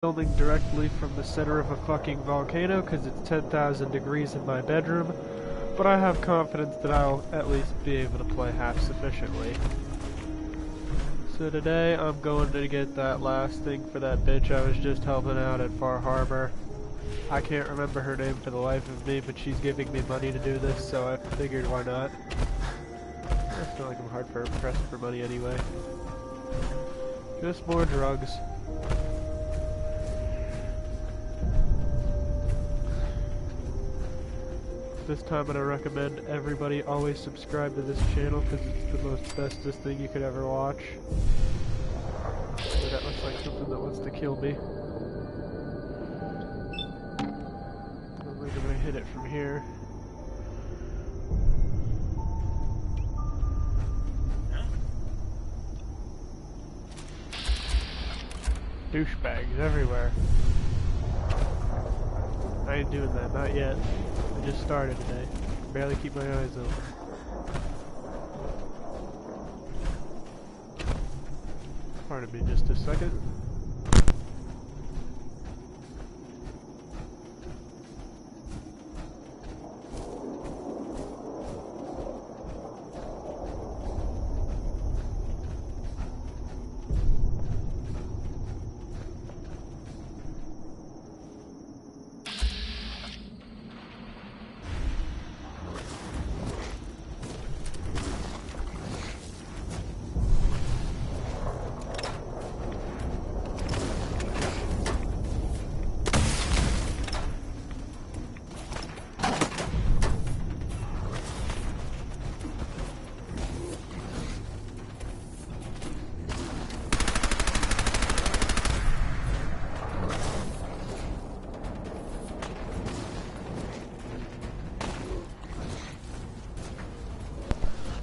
filming directly from the center of a fucking volcano because it's 10,000 degrees in my bedroom, but I have confidence that I'll at least be able to play half sufficiently. So today I'm going to get that last thing for that bitch I was just helping out at Far Harbor. I can't remember her name for the life of me, but she's giving me money to do this, so I figured why not. It's not like I'm hard pressed for money anyway. Just more drugs. This time I'm going to recommend everybody always subscribe to this channel because it's the most bestest thing you could ever watch. Oh, that looks like something that wants to kill me. I don't think I'm going to hit it from here. Douchebags everywhere. I ain't doing that, not yet. I just started today. Barely keep my eyes open. Pardon me just a second.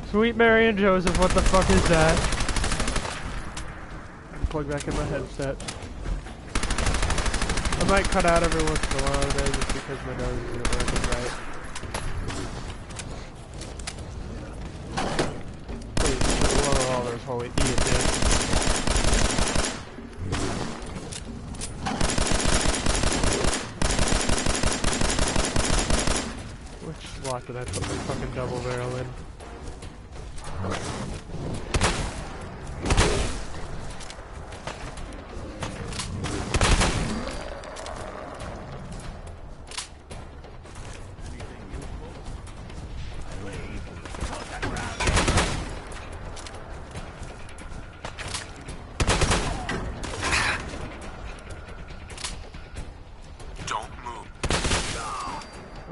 Sweet Mary and Joseph, what the fuck is that? Plug back in my headset. I might cut out every once in a while today just because my nose isn't working right. Please, lower all those holy idiot dude. Which slot did I put my fucking double barrel in?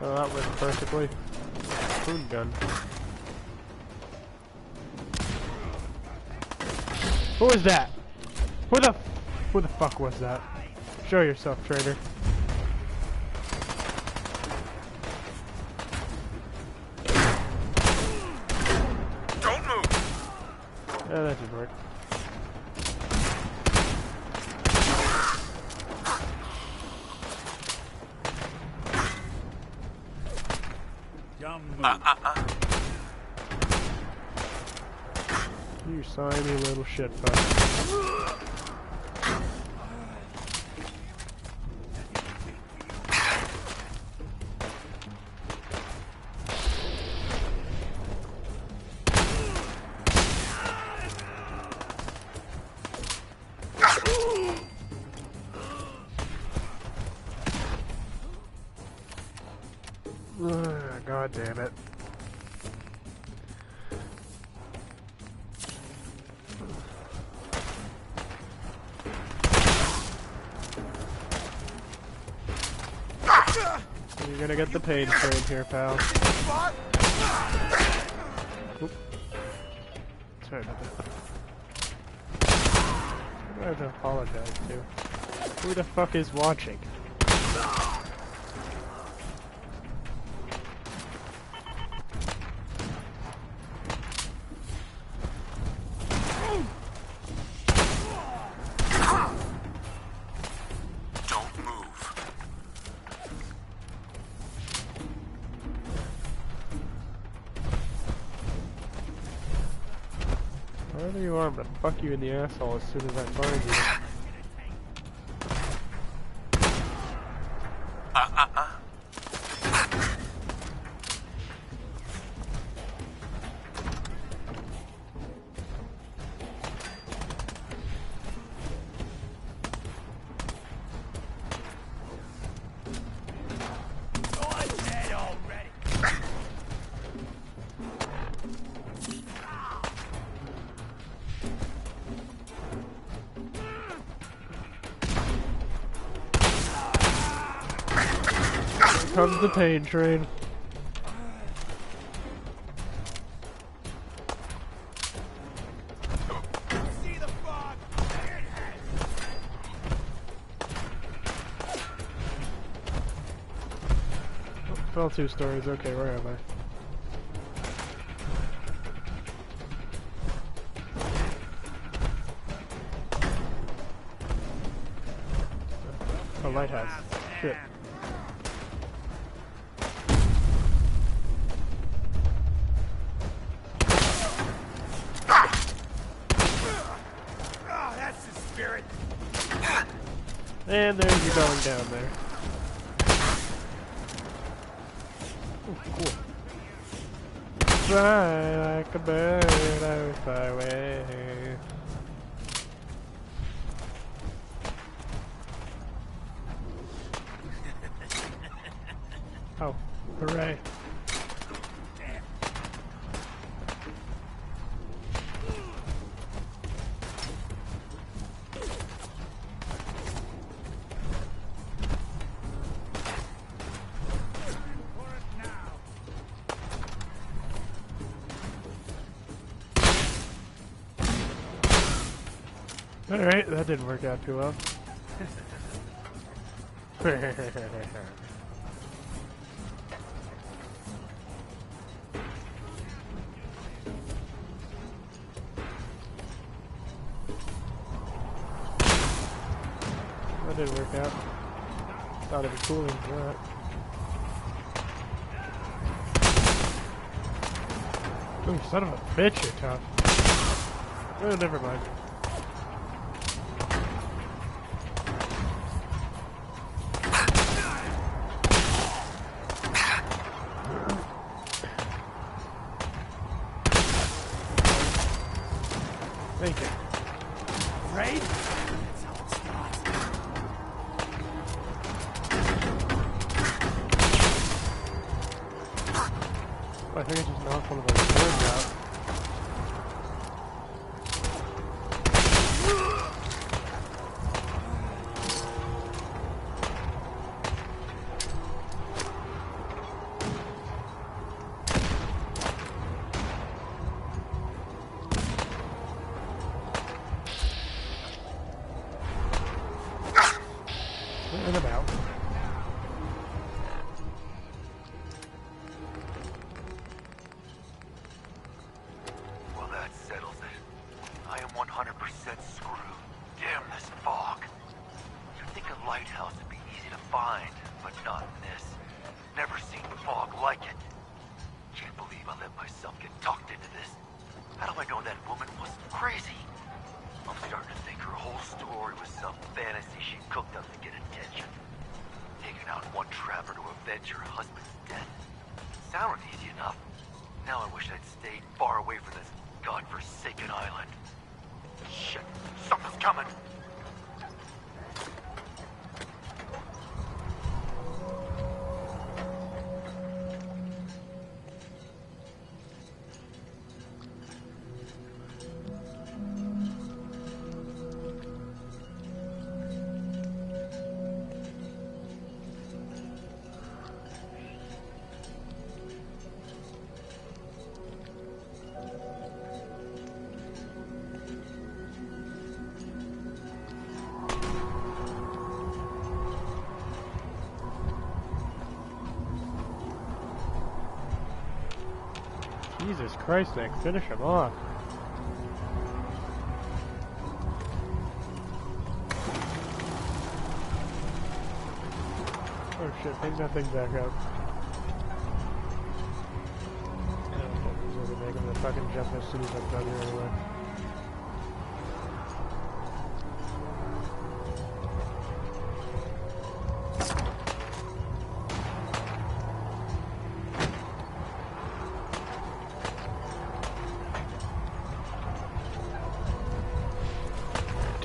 Well, that went perfectly. Spoon gun. Who was that? Who the fuck was that? Show yourself, traitor. Don't move. Yeah, that didn't work. You slimy little shitfuck. God damn it. You're gonna get the pain train here, pal. Oop. Sorry about that. Who do I have to apologize to? Who the fuck is watching? Wherever you are, I'm gonna fuck you in the asshole as soon as I find you. Comes the pain train. Oh, fell 2 stories. Okay, where am I? A lighthouse. Shit. And there's you going down there. Ooh, cool. Fly like a bird, I will fly away. Oh, hooray. Alright, that didn't work out too well. That didn't work out. Thought it'd be cooler than that. Ooh, son of a bitch, you're tough. Oh, never mind. Thank you. Right? I think I just knocked one of those birds out. And about. Well, that settles it. I am 100% screwed. Damn this fog. You'd think a lighthouse would be easy to find, but not in this. Never seen fog like it. Can't believe I let myself get talked into this. How do I know that woman wasn't crazy? I'm starting to think her whole story was some fantasy she cooked up to get attention. Taking out one trapper to avenge her husband's death. Sounded easy enough. Now I wish I'd stayed far away from this godforsaken island. Shit, something's coming! Jesus Christ, Nick, finish him off. Oh shit, pick that thing back up. I'm gonna make him to fucking jump as soon as I'm done here anyway.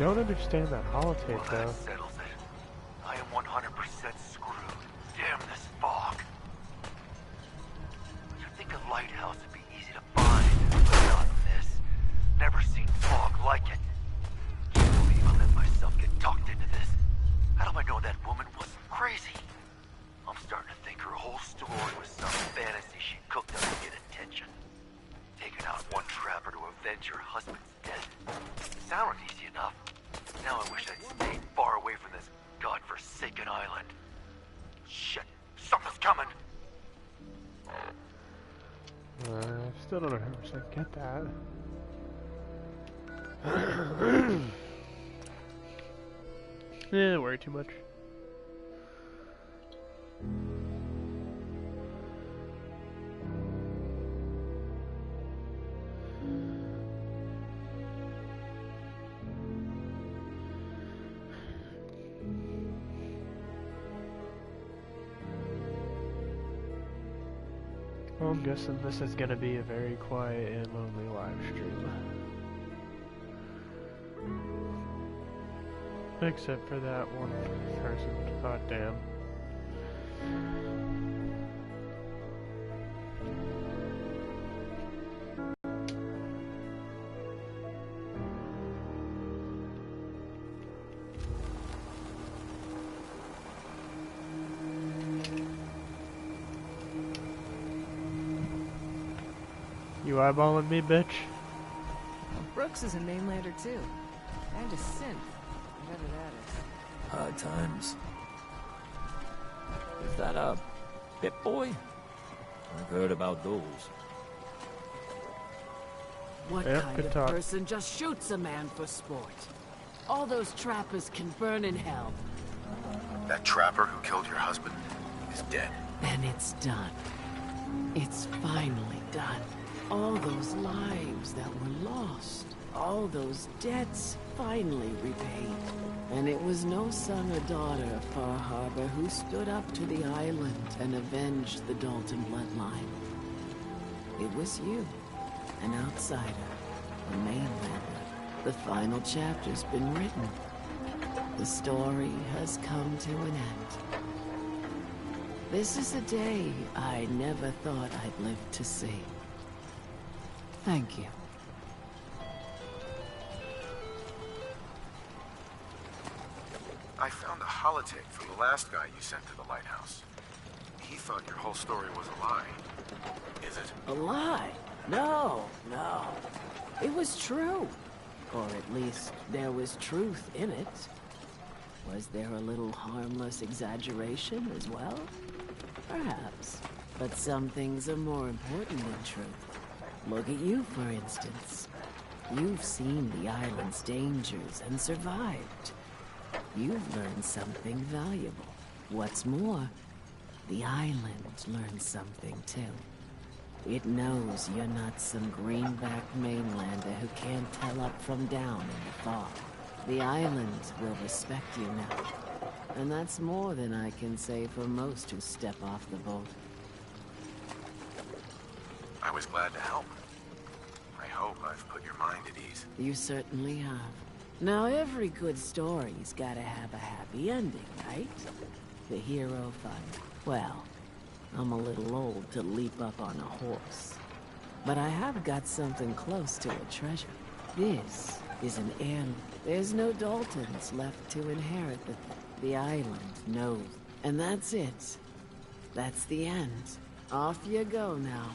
don't understand that holotape Well, though. that settles it. I am 100% screwed. Damn this fog. You'd think a lighthouse would be easy to find, but not this. Never seen fog like it. Can't believe I let myself get talked into this. How do I know that woman wasn't crazy? I'm starting to think her whole story was some fantasy she cooked up to get attention. Taking out one trapper to avenge her husband's death. Sounded easy enough. Now I wish I'd stayed far away from this godforsaken island. Shit, something's coming! Still don't 100% get that. Yeah, worry too much. Well, I'm guessing this is gonna be a very quiet and lonely live stream. Except for that one person. God damn. You eyeballing me, bitch? Brooks is a mainlander too. And a synth. Whatever that is. Hard times. Is that a Pip Boy? I've heard about those. What Yep, kind good of talk. person just shoots a man for sport? All those trappers can burn in hell. That trapper who killed your husband is dead. And it's done. It's finally done. All those lives that were lost. All those debts finally repaid. And it was no son or daughter of Far Harbor who stood up to the island and avenged the Dalton bloodline. It was you, an outsider, a mainlander. The final chapter's been written. The story has come to an end. This is a day I never thought I'd live to see. Thank you. I found a holotape from the last guy you sent to the lighthouse. He thought your whole story was a lie. Is it? A lie? No. It was true. Or at least there was truth in it. Was there a little harmless exaggeration as well? Perhaps. But some things are more important than truth. Look at you, for instance. You've seen the island's dangers and survived. You've learned something valuable. What's more, the island learned something too. It knows you're not some greenback mainlander who can't tell up from down in the fog. The island will respect you now. And that's more than I can say for most who step off the boat. I was glad to help. I hope I've put your mind at ease. You certainly have. Now, every good story's gotta have a happy ending, right? The hero fight. Well, I'm a little old to leap up on a horse. But I have got something close to a treasure. This is an heirloom. There's no Daltons left to inherit the island knows. And that's it. That's the end. Off you go now.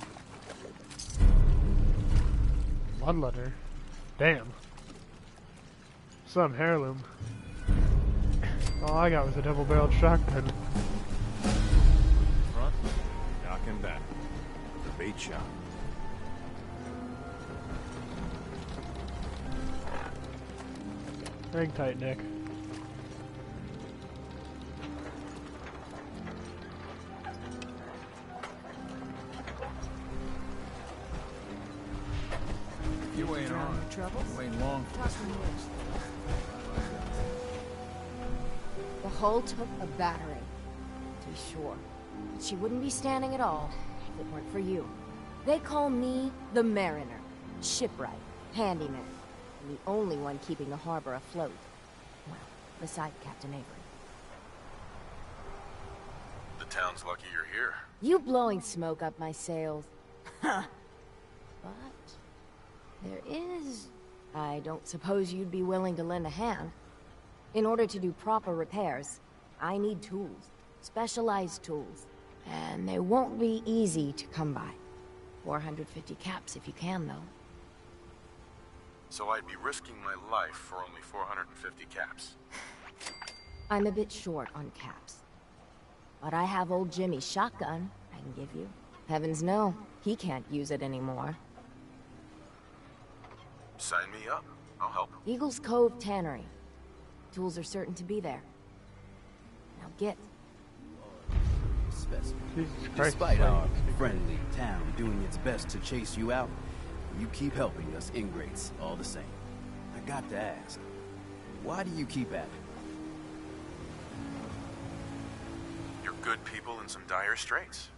Bloodletter? Damn. Some heirloom. All I got was a double-barreled shotgun. Front, dock and back. The bait shop. Hang tight, Nick. You ain't on. Troubles? You ain't long. The hull took a battering, to be sure. But she wouldn't be standing at all if it weren't for you. They call me the Mariner, shipwright, handyman. the only one keeping the harbor afloat. Well, beside Captain Avery. The town's lucky you're here. You blowing smoke up my sails. Huh. But there is... I don't suppose you'd be willing to lend a hand. In order to do proper repairs, I need tools. Specialized tools. And they won't be easy to come by. 450 caps if you can, though. So I'd be risking my life for only 450 caps. I'm a bit short on caps. But I have old Jimmy's shotgun I can give you. Heavens no, he can't use it anymore. Sign me up. I'll help. Eagle's Cove Tannery. Tools are certain to be there. Now get. Specimen. Jesus Christ. Despite our friendly town doing its best to chase you out, you keep helping us ingrates all the same. I got to ask, why do you keep at it? You're good people in some dire straits.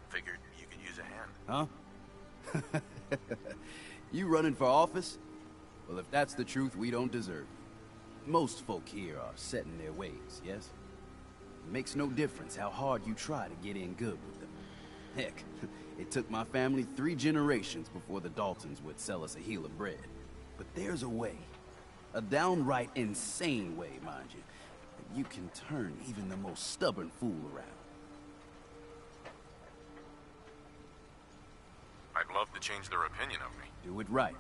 Figured you could use a hand. Huh? You running for office? Well, if that's the truth, we don't deserve it. Most folk here are set in their ways, yes? It makes no difference how hard you try to get in good with them. Heck, it took my family 3 generations before the Daltons would sell us a heel of bread. But there's a way. A downright insane way, mind you. That you can turn even the most stubborn fool around. I'd love to change their opinion of me. Do it right.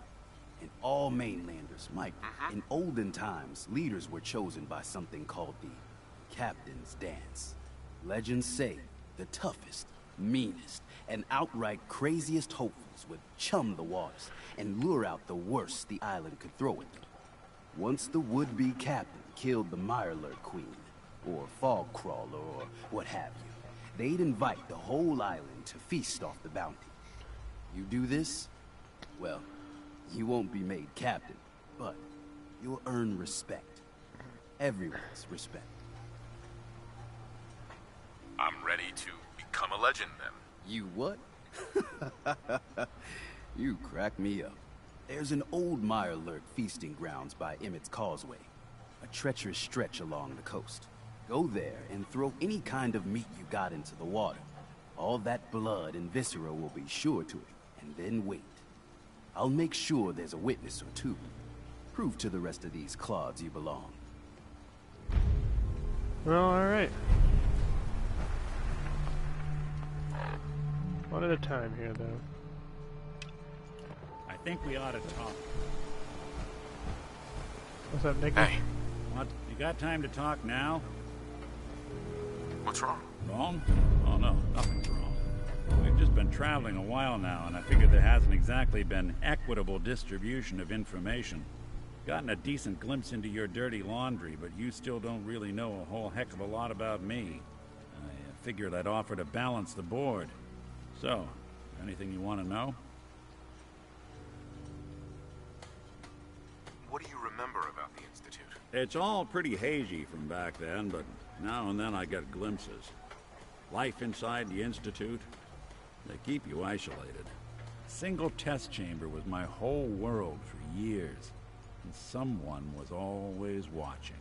And all mainlanders might. In olden times, leaders were chosen by something called the Captain's Dance. Legends say the toughest, meanest, and outright craziest hopefuls would chum the waters and lure out the worst the island could throw at them. Once the would-be captain killed the Mirelurk Queen, or Fog Crawler, or what have you, they'd invite the whole island to feast off the bounty. You do this, well, you won't be made captain, but you'll earn respect. Everyone's respect. I'm ready to become a legend then. You what? You crack me up. There's an old Mirelurk feasting grounds by Emmett's Causeway, a treacherous stretch along the coast. Go there and throw any kind of meat you got into the water. All that blood and viscera will be sure to it, and then wait. I'll make sure there's a witness or two. Prove to the rest of these clods you belong. Well, alright. One at a time here, though. I think we ought to talk. What's up, Nicky? Hey, What? You got time to talk now? what's wrong? Wrong? Oh no, nothing's wrong. We've just been traveling a while now, and I figured there hasn't exactly been equitable distribution of information. Gotten a decent glimpse into your dirty laundry, but you still don't really know a whole heck of a lot about me. I figured I'd offer to balance the board. So, anything you want to know? What do you remember about the Institute? It's all pretty hazy from back then, but now and then I get glimpses. Life inside the Institute, they keep you isolated. Single test chamber was my whole world for years, and someone was always watching.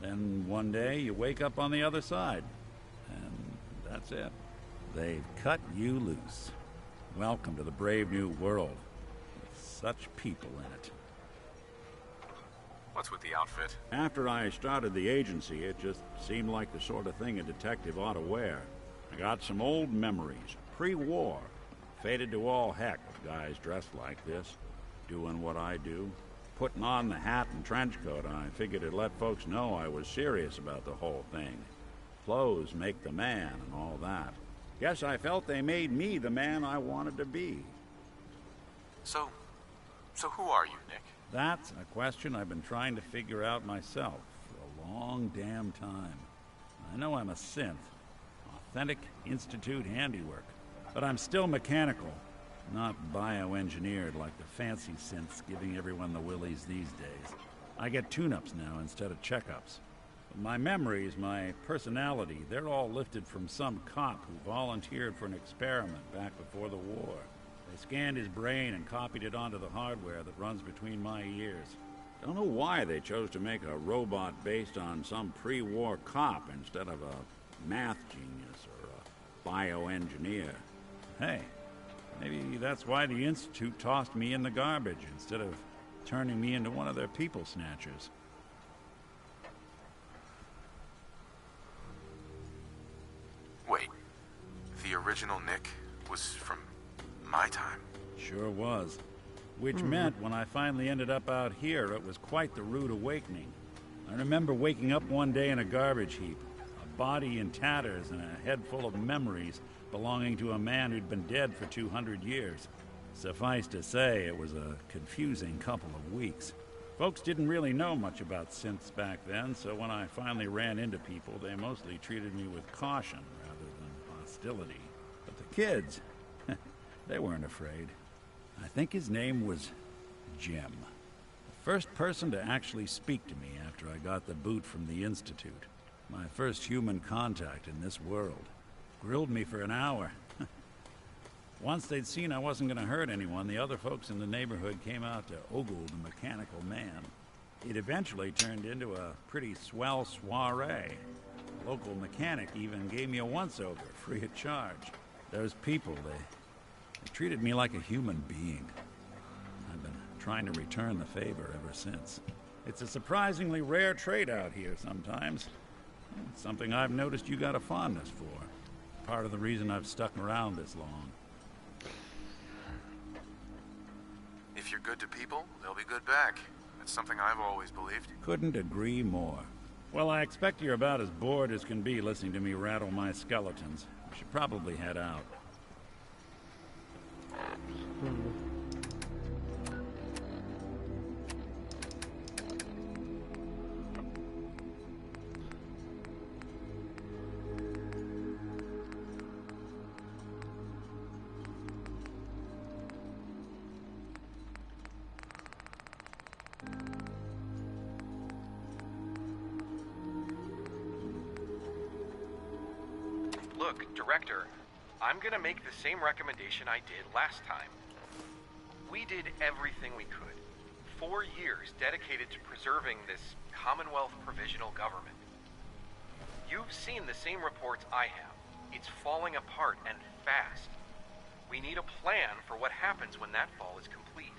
Then one day you wake up on the other side, and that's it. They've cut you loose. Welcome to the brave new world, with such people in it. What's with the outfit? After I started the agency, it just seemed like the sort of thing a detective ought to wear. I got some old memories, pre-war. Faded to all heck with guys dressed like this, doing what I do. Putting on the hat and trench coat, I figured it'd let folks know I was serious about the whole thing. Clothes make the man and all that. Guess I felt they made me the man I wanted to be. So who are you, Nick? That's a question I've been trying to figure out myself for a long damn time. I know I'm a synth, authentic Institute handiwork, but I'm still mechanical, not bioengineered like the fancy synths giving everyone the willies these days. I get tune-ups now instead of checkups. My memories, my personality, they're all lifted from some cop who volunteered for an experiment back before the war. I scanned his brain and copied it onto the hardware that runs between my ears. Don't know why they chose to make a robot based on some pre-war cop instead of a math genius or a bioengineer. Hey, maybe that's why the Institute tossed me in the garbage instead of turning me into one of their people snatchers. Wait, the original Nick was from my time? Sure was. Which meant when I finally ended up out here, it was quite the rude awakening. I remember waking up one day in a garbage heap, a body in tatters and a head full of memories belonging to a man who'd been dead for 200 years. Suffice to say, it was a confusing couple of weeks. Folks didn't really know much about synths back then, so when I finally ran into people, they mostly treated me with caution rather than hostility. But the kids, they weren't afraid. I think his name was Jim. The first person to actually speak to me after I got the boot from the Institute. My first human contact in this world. Grilled me for an hour. Once they'd seen I wasn't going to hurt anyone, the other folks in the neighborhood came out to ogle the mechanical man. It eventually turned into a pretty swell soiree. The local mechanic even gave me a once-over, free of charge. Those people, they treated me like a human being. I've been trying to return the favor ever since. It's a surprisingly rare trait out here sometimes. It's something I've noticed you got a fondness for. Part of the reason I've stuck around this long. If you're good to people, they'll be good back. That's something I've always believed. Couldn't agree more. Well, I expect you're about as bored as can be listening to me rattle my skeletons. We should probably head out. Look, Director, I'm gonna make the same recommendation I did last time. We did everything we could. 4 years dedicated to preserving this Commonwealth provisional government. You've seen the same reports I have. It's falling apart and fast. We need a plan for what happens when that fall is complete.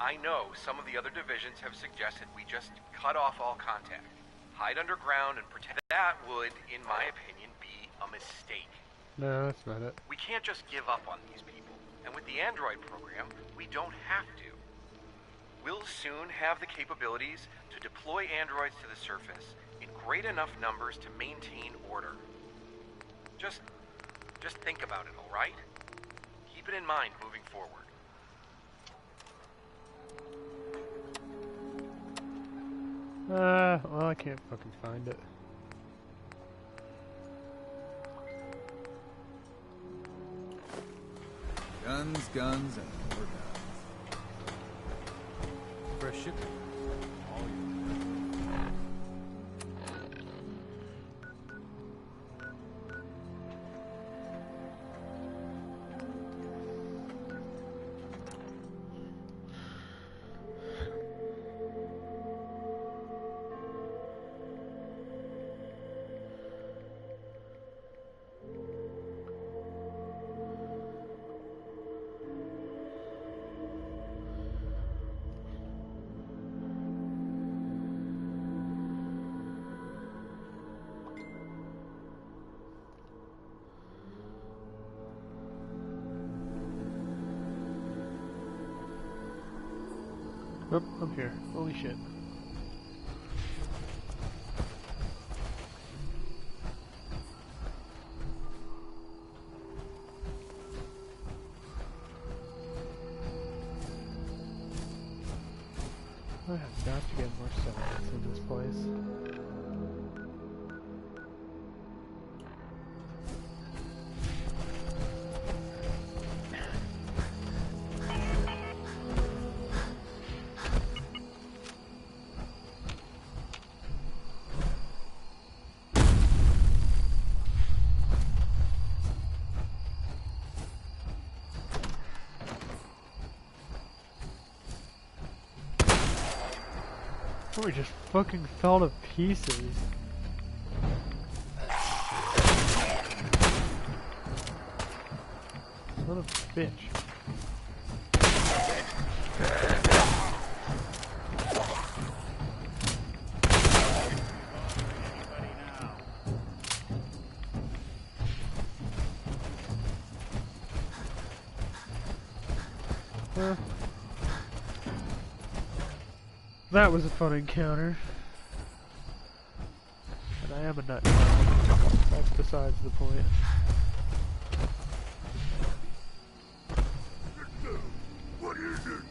I know some of the other divisions have suggested we just cut off all contact, hide underground and pretend. That would, in my opinion, be a mistake. No, that's not it. We can't just give up on these people. And with the Android program, we don't have to. We'll soon have the capabilities to deploy androids to the surface in great enough numbers to maintain order. Just think about it, all right? Keep it in mind moving forward. Well, I can't fucking find it. Guns, guns, and more guns. Fresh shipment. All yours. Oh, I'm here. Holy shit. I have got to get more settlements in this place. Oh, we just fucking fell to pieces. Son of a bitch. That was a fun encounter. And I am a nut. That's besides the point. What is it?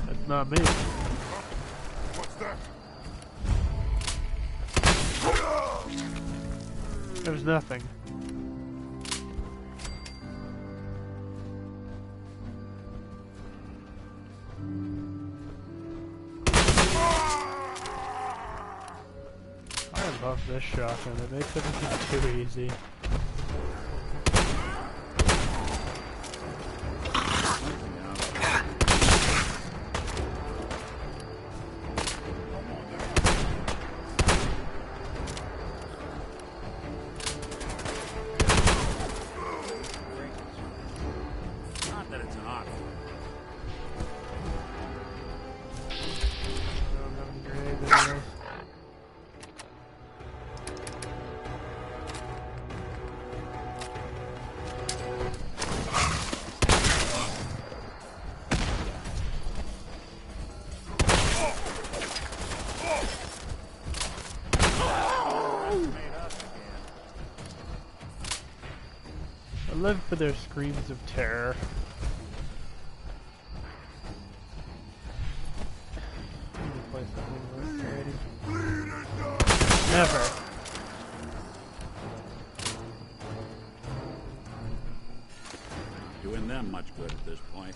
That's not me. What's that? There's nothing. I love this shotgun. It makes everything too easy. Not that it's an option. I don't have any grenades anymore. I live for their screams of terror. I need to play something already. Never. Doing them much good at this point.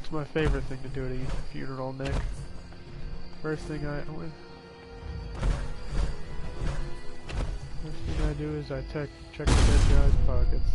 It's my favorite thing to do at a funeral, Nick. First thing I do is I check the dead guy's pockets.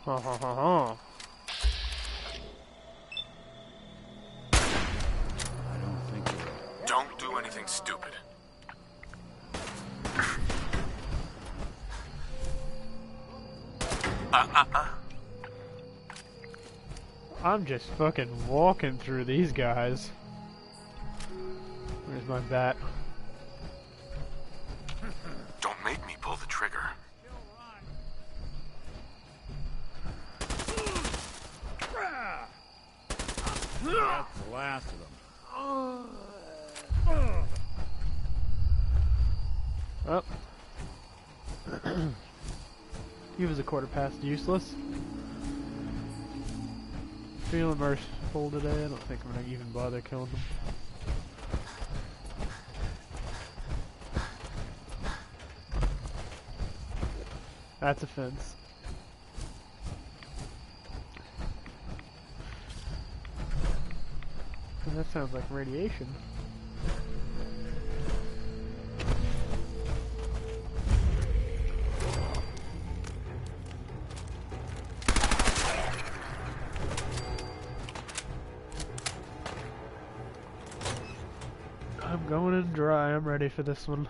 Ha ha ha ha. I don't think you're... Don't do anything stupid. I'm just fucking walking through these guys. Where's my bat? Don't make me pull the trigger. That's the last of them. Oh. He was a quarter past useless. Feeling merciful today. I don't think I'm gonna even bother killing them. That's a fence. That sounds like radiation. I'm going in dry. I'm ready for this one.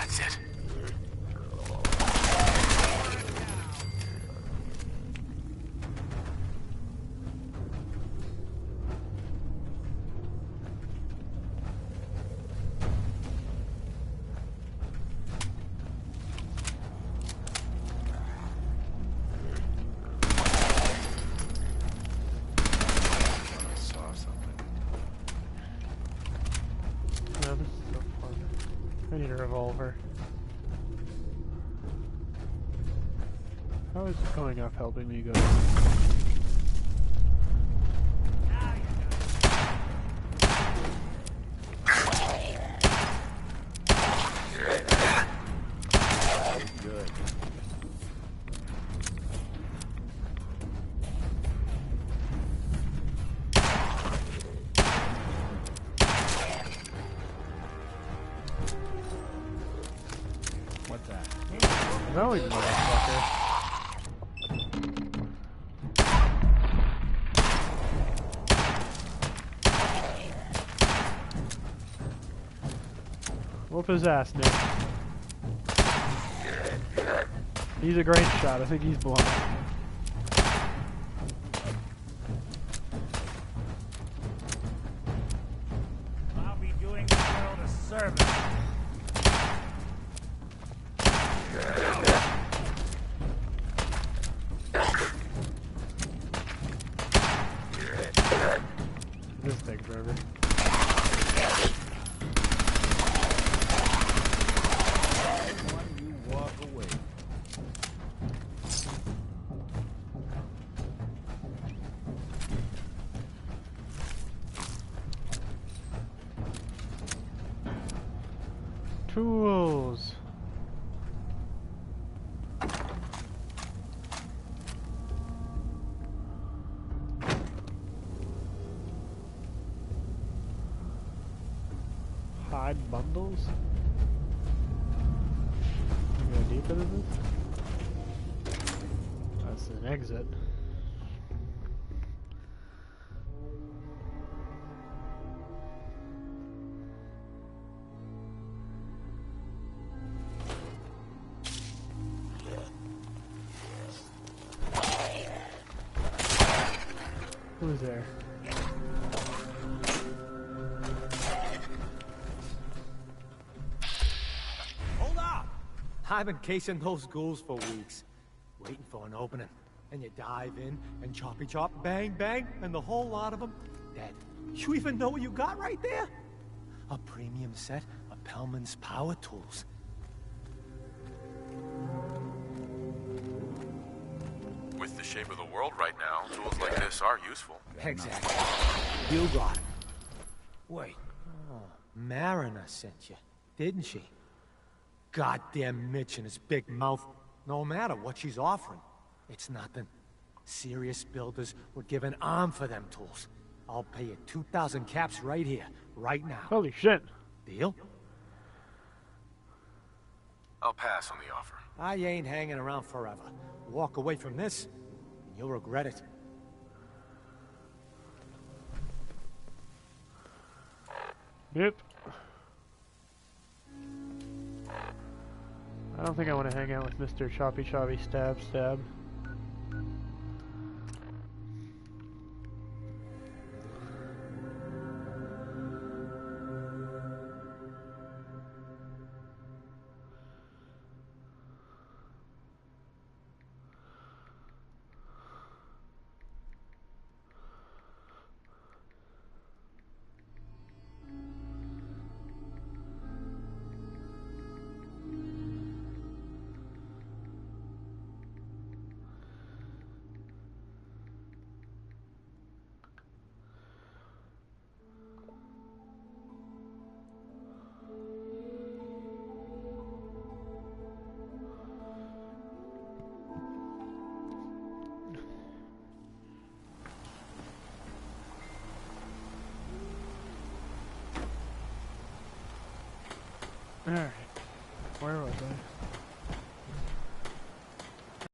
That's it. No, this is so fun. I need a revolver. How is going up helping me go? Good. What's that? No, you motherfucker. Whoop his ass, Nick. He's a great shot. I think he's blind. I'll be doing the world a service. This thing forever. You walk away. Tools. Hide bundles? You go deeper than this? That's an exit. Who's there? Hold up! I've been casing those ghouls for weeks, waiting for an opening. And you dive in and choppy chop, bang bang, and the whole lot of them dead. You even know what you got right there? A premium set of Pellman's power tools. With the shape of the world right now, tools like this are useful. Exactly. You got it. Wait. Oh, Mariner sent you, didn't she? Goddamn Mitch and his big mouth. No matter what she's offering, it's nothing. Serious builders would give an arm for them tools. I'll pay you 2,000 caps right here, right now. Holy shit. Deal? I'll pass on the offer. I ain't hanging around forever. Walk away from this, and you'll regret it. Yep. I don't think I want to hang out with Mr. Choppy Choppy Stab Stab. Alright. Where was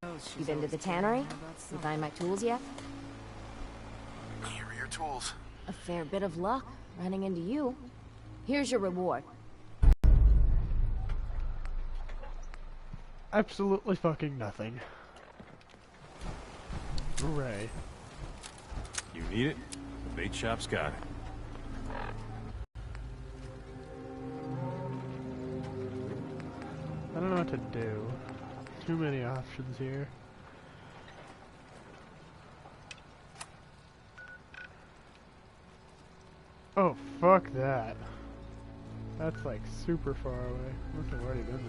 I? You been to the tannery? You find my tools yet? Here are your tools. A fair bit of luck running into you. Here's your reward. absolutely fucking nothing. Hooray. You need it? The bait shop's got it. I don't know what to do. Too many options here. Oh, fuck that. That's like super far away. Must have already been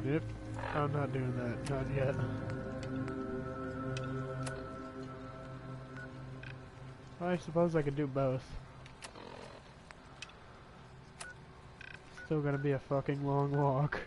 there. Yep. I'm not doing that. Not yet. I suppose I could do both. Still gonna be a fucking long walk.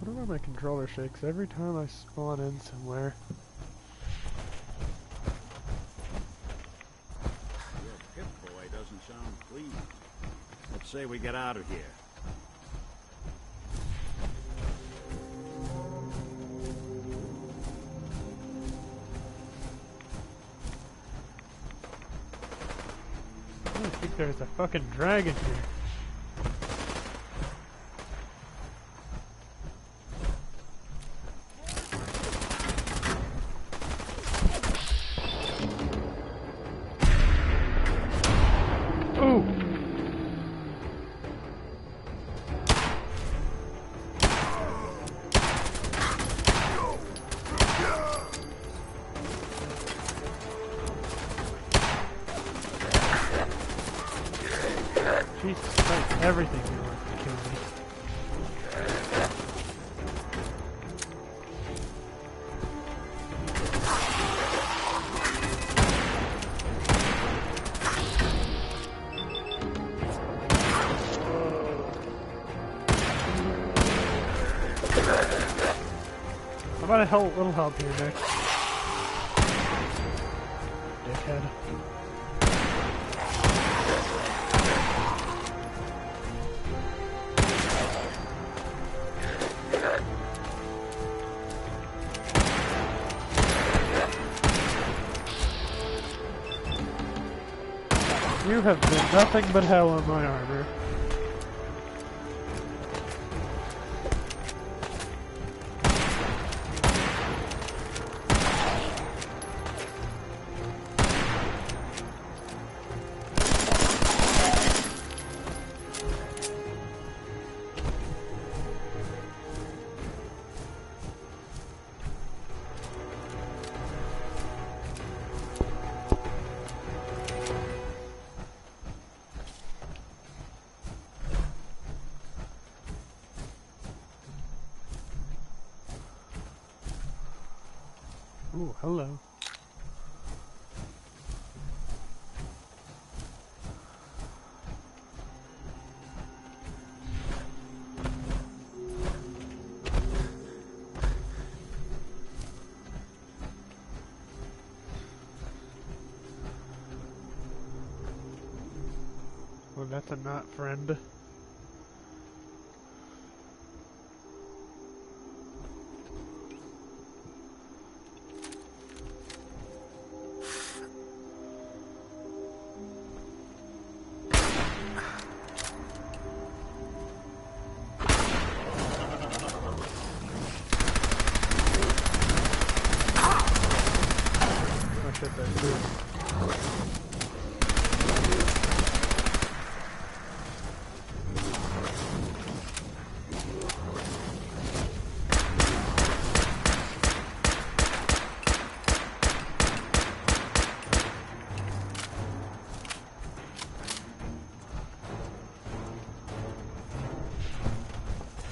I don't know why my controller shakes every time I spawn in somewhere. Your Pip-Boy doesn't sound pleased. Let's say we get out of here. I think there's a fucking dragon here. Jesus Christ, everything here wants to kill me. How about a little help here, Nick? Dickhead. You have been nothing but hell on my armor. Ooh, hello. Well, that's a not friend.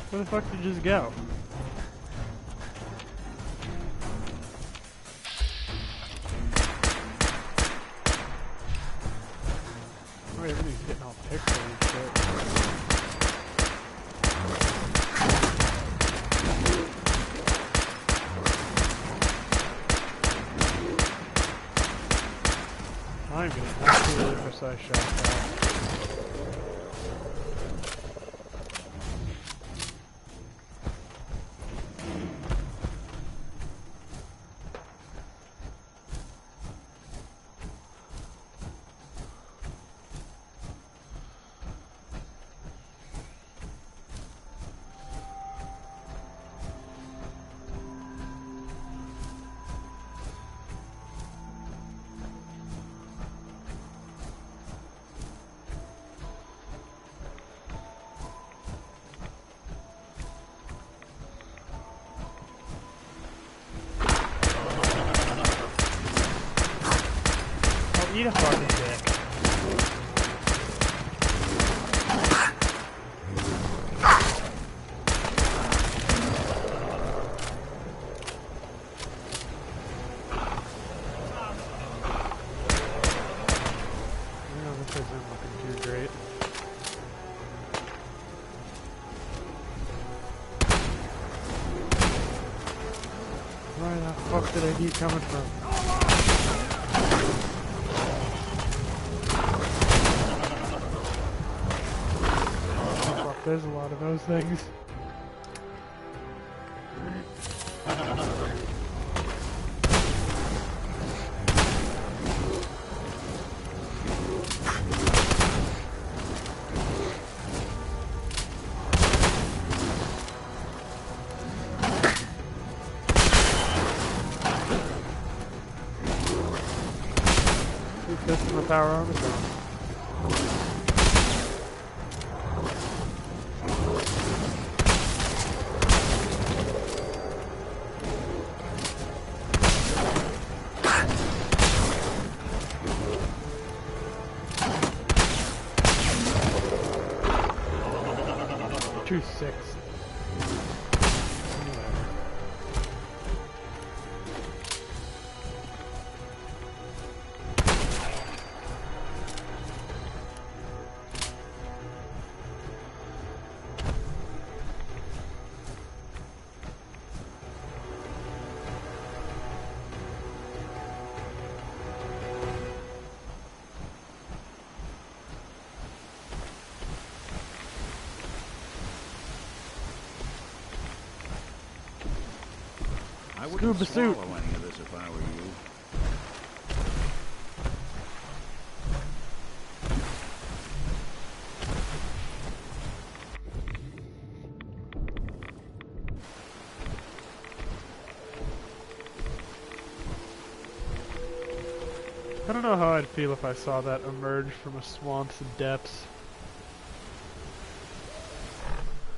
Where the fuck did you just go? pixel and shit. I'm getting absolutely precise shots now. Eat a fucking dick. This isn't looking too great. Where the fuck did I keep coming from? There's a lot of those things. Keep this in the power armor zone. Six. I wouldn't Scuba swallow suit. any of this if I were you. I don't know how I'd feel if I saw that emerge from a swamp's depths.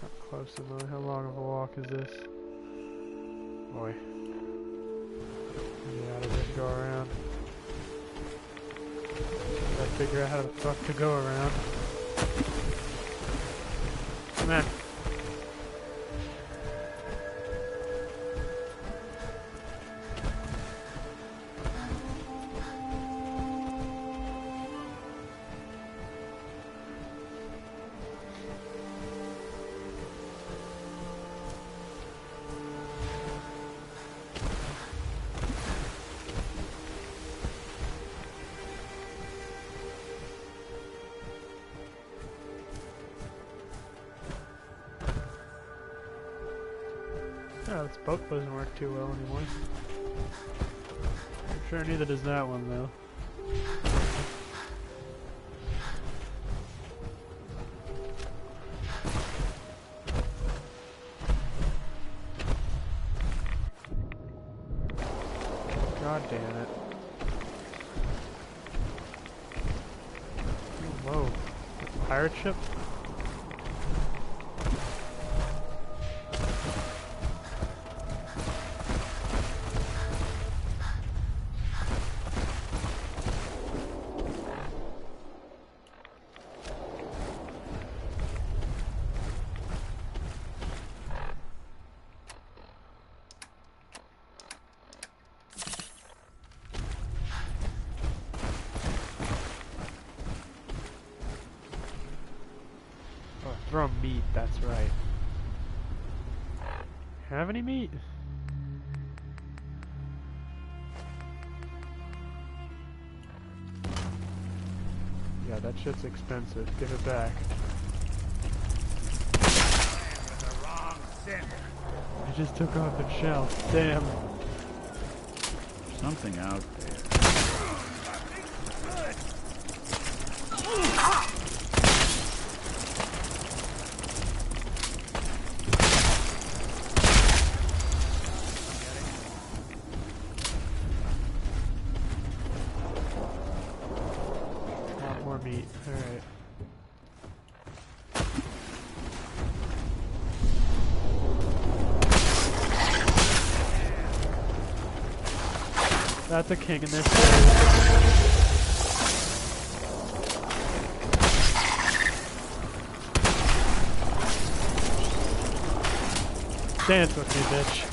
How close am I? How long of a walk is this? Boy. Yeah, I didn't go around. Gotta figure out how the fuck to go around. Come on. Yeah, this boat doesn't work too well anymore. I'm sure neither does that one, though. God damn it. Whoa. That's a pirate ship? throw meat, that's right. Have any meat? Yeah, that shit's expensive. Give it back. I just took off its shell. Damn. Something out there. More meat. Alright. That's a king in this Dance with me, bitch.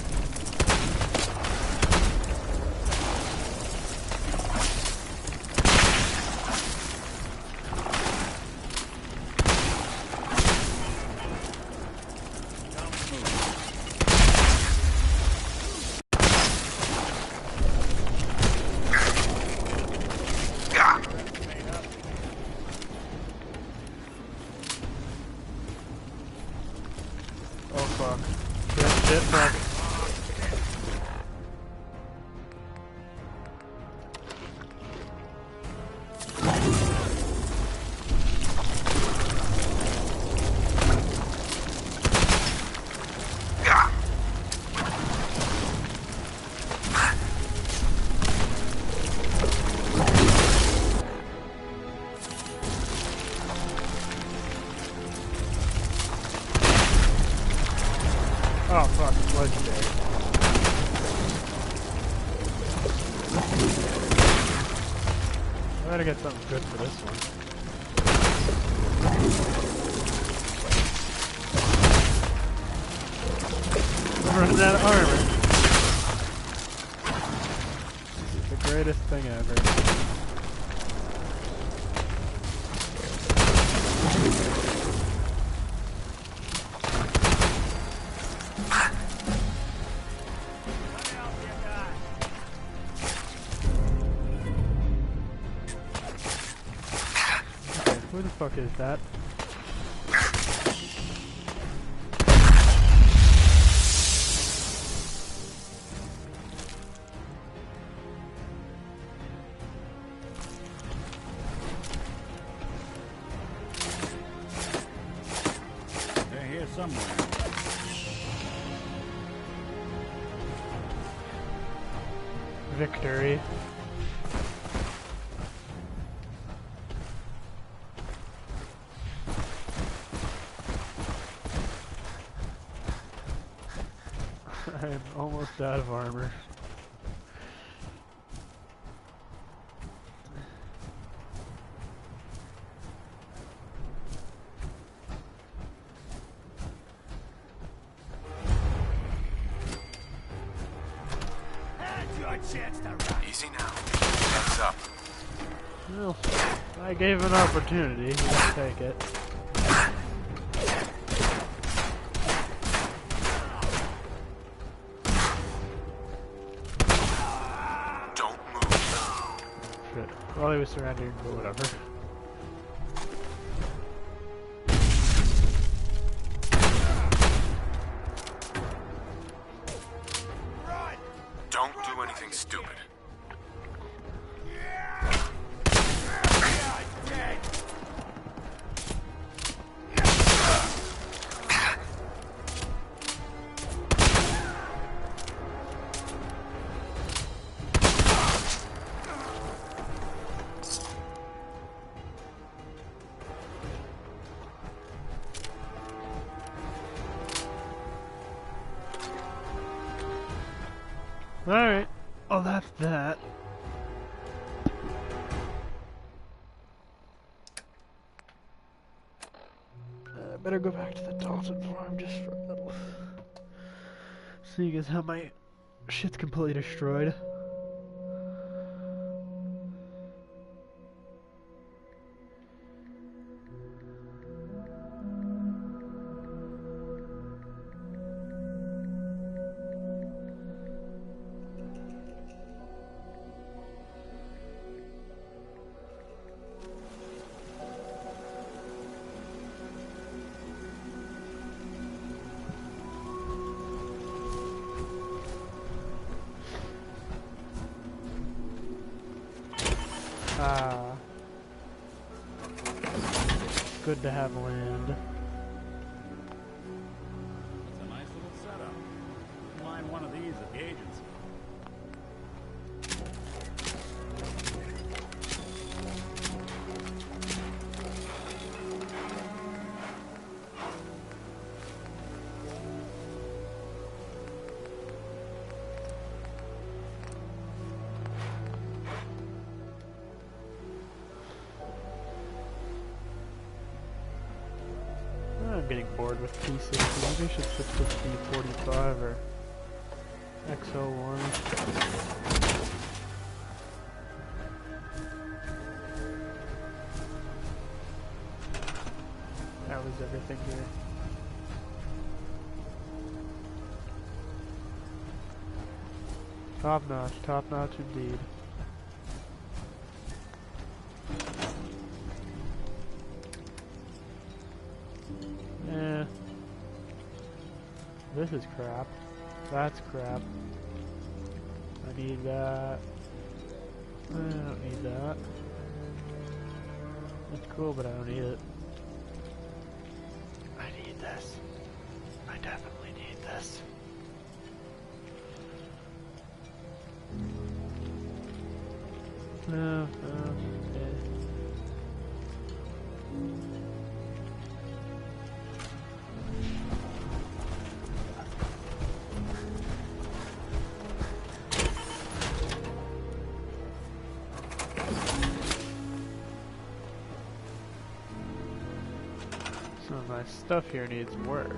Oh fuck, it's legendary. I gotta get something good for this one. I'm running out of armor. This is the greatest thing ever. Who the fuck is that? They're here somewhere. Victory. I'm almost out of armor. Easy now. Heads up. Well, I gave an opportunity. Let's take it. Don't move. Shit. Well, he was surrendering, but whatever. Don't do anything stupid. Alright. Oh, that's that. I better go back to the Dalton farm just for a little. Seeing as how my shit's completely destroyed. Ah. Good to have land. It's a nice little setup. Find one of these at the agency. I'm getting bored with P60. Maybe I should switch to P45 or XO1. That was everything here. Top notch indeed. Eh. This is crap. That's crap. I need that. I don't need that. It's cool, but I don't need it. I need this. I definitely need this. No, okay. Some of my stuff here needs work.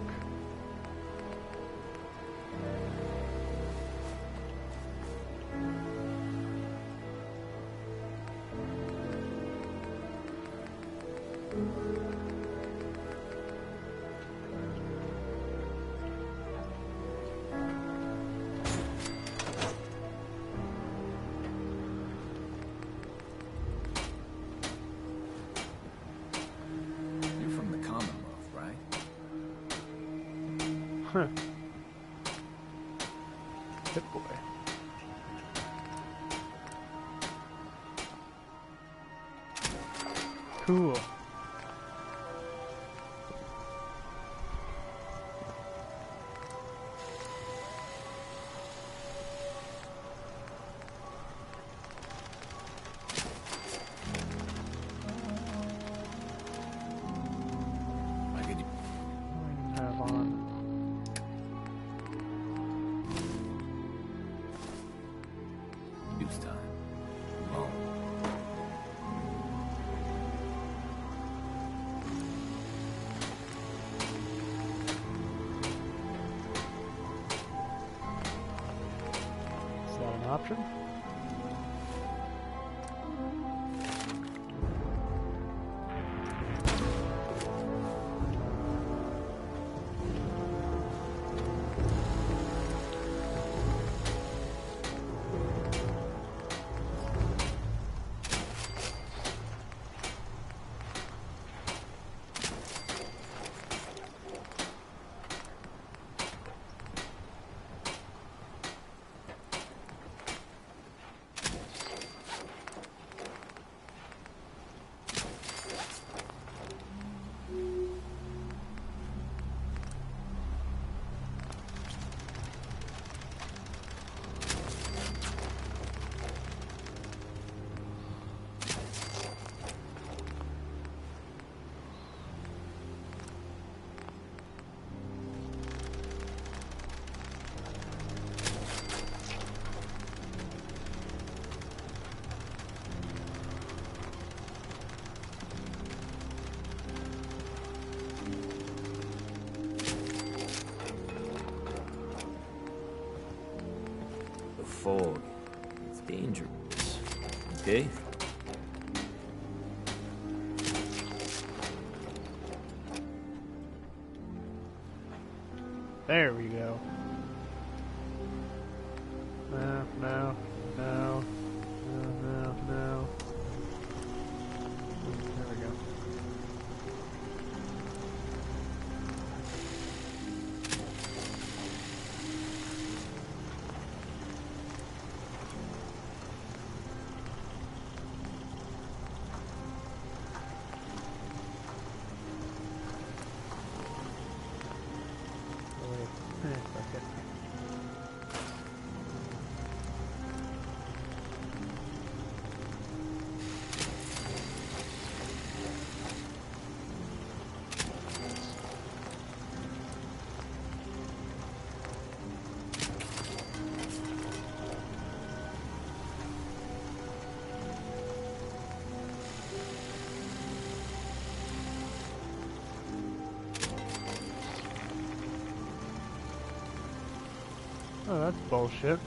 You're from the Commonwealth, right? Huh. Good boy. Cool. I could Have on. use time. Long. Is that an option? The fog. It's dangerous. Okay? There we go. No, no, no, no, no, no. There we go. that's bullshit.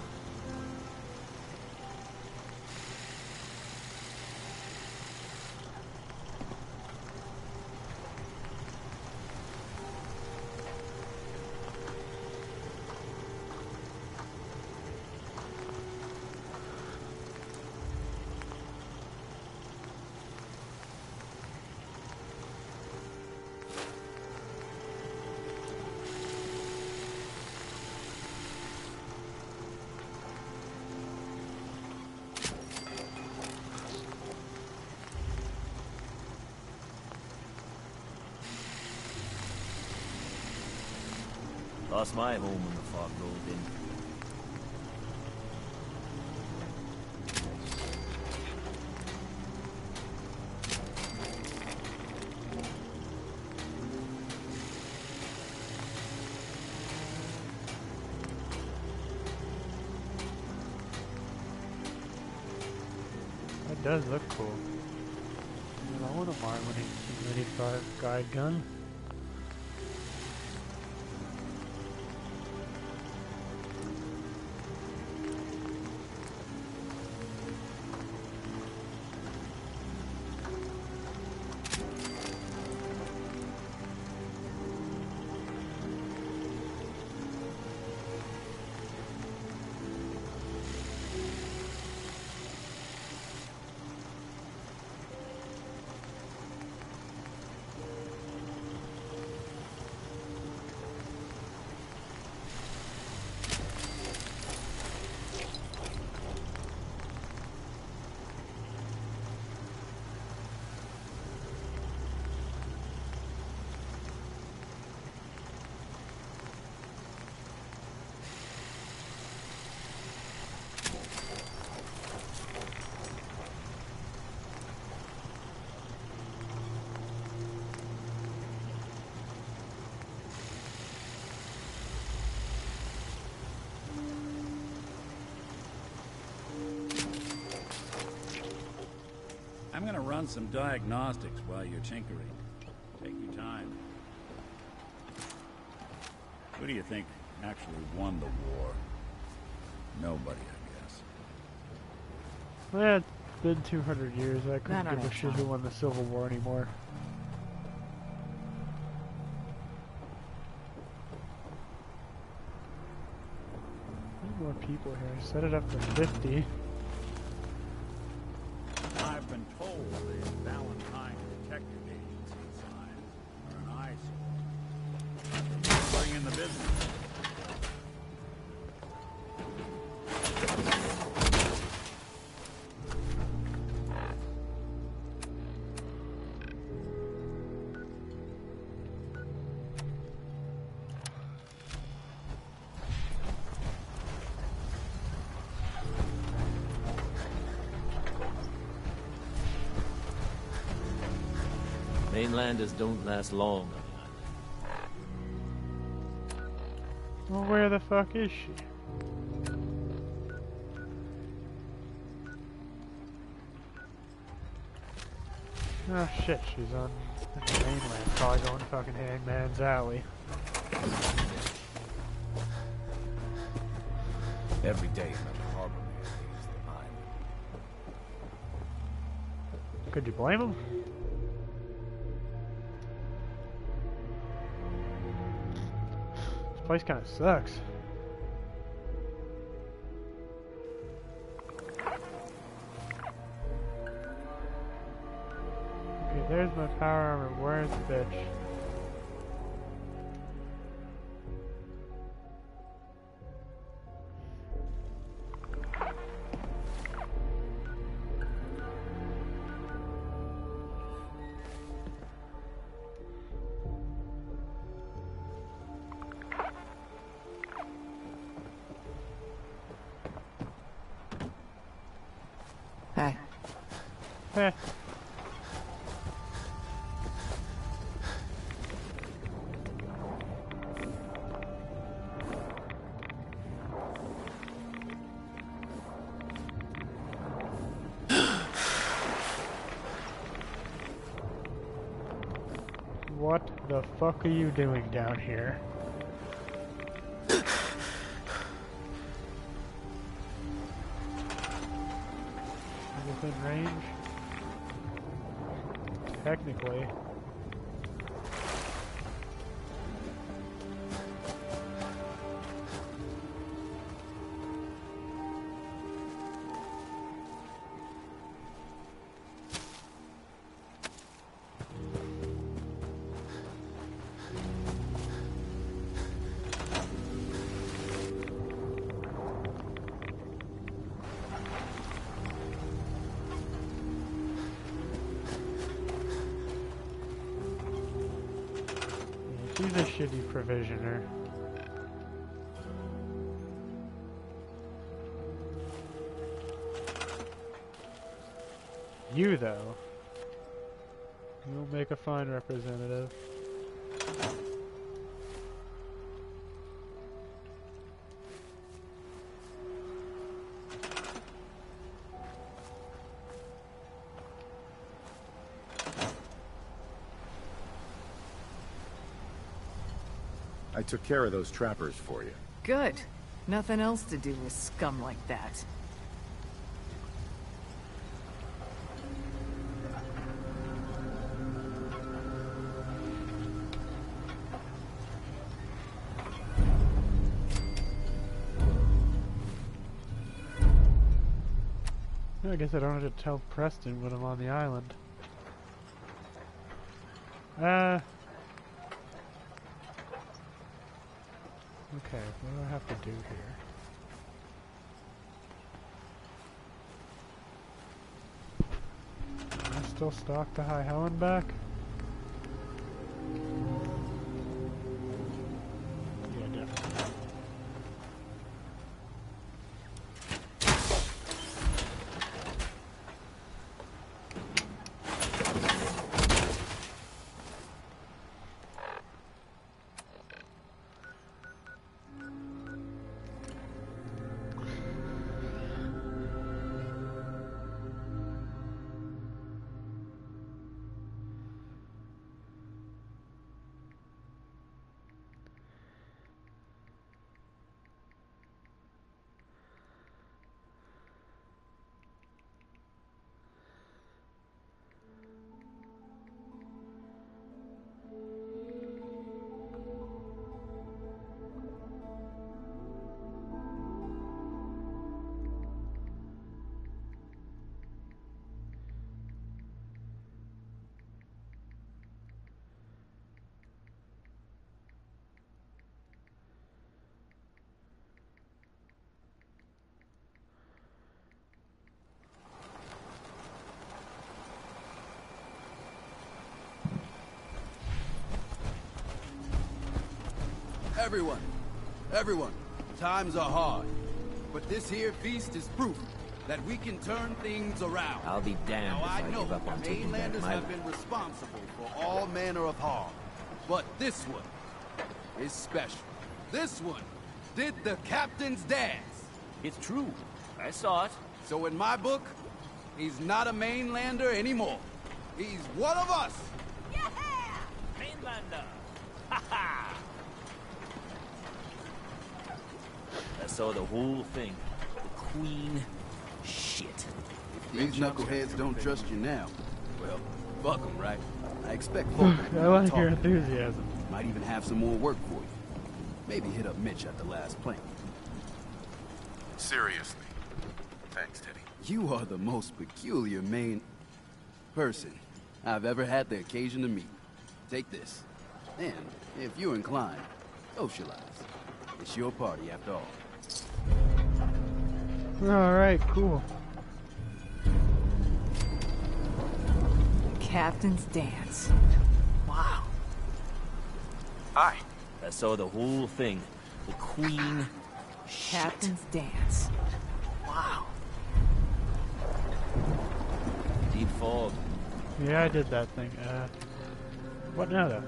Lost my home when the fog rolled in. That does look cool. I wouldn't mind winning a 85 guide gun. I'm gonna run some diagnostics while you're tinkering. Take your time. Who do you think actually won the war? Nobody, I guess. Well, it's been 200 years. I couldn't give a shit who won the Civil War anymore. Need more people here. Set it up for 50. I've been told the Valentine detective agency signs are an eyesore. Bring in the business. Mainlanders don't last long. Well, where the fuck is she? Oh shit, she's on the mainland, probably going to fucking Hangman's Alley. Every day another harbor man leaves the island. Could you blame him? This place kind of sucks. Okay, there's my power armor. Where's the bitch? Hey. Heh. What the fuck are you doing down here? within range. Technically. She's a shitty provisioner. You, though. You'll make a fine representative. I took care of those trappers for you. Good. Nothing else to do with scum like that. I guess I don't have to tell Preston when I'm on the island. Okay, what do I have to do here? Can I still stalk the High Helen back? Yeah, definitely. Everyone, times are hard. But this here feast is proof that we can turn things around. I'll be damned if I give up on taking back mainlanders my have been responsible for all manner of harm. But this one is special. This one did the captain's dance. It's true. I saw it. So in my book, he's not a mainlander anymore. He's one of us. Yeah! Mainlander. Ha ha! I saw the whole thing. The Queen. Shit. If these knuckleheads don't trust you now, well, fuck them, right? I expect folk I like your enthusiasm. might even have some more work for you. Maybe hit up Mitch at the last plank. Seriously. Thanks, Teddy. You are the most peculiar person I've ever had the occasion to meet. Take this. And, if you're inclined, socialize. It's your party after all. Alright, cool. Captain's dance. Wow. Hi. I saw the whole thing. The Queen. Captain's dance. Wow. Deep fog. Yeah, I did that thing. What now, though?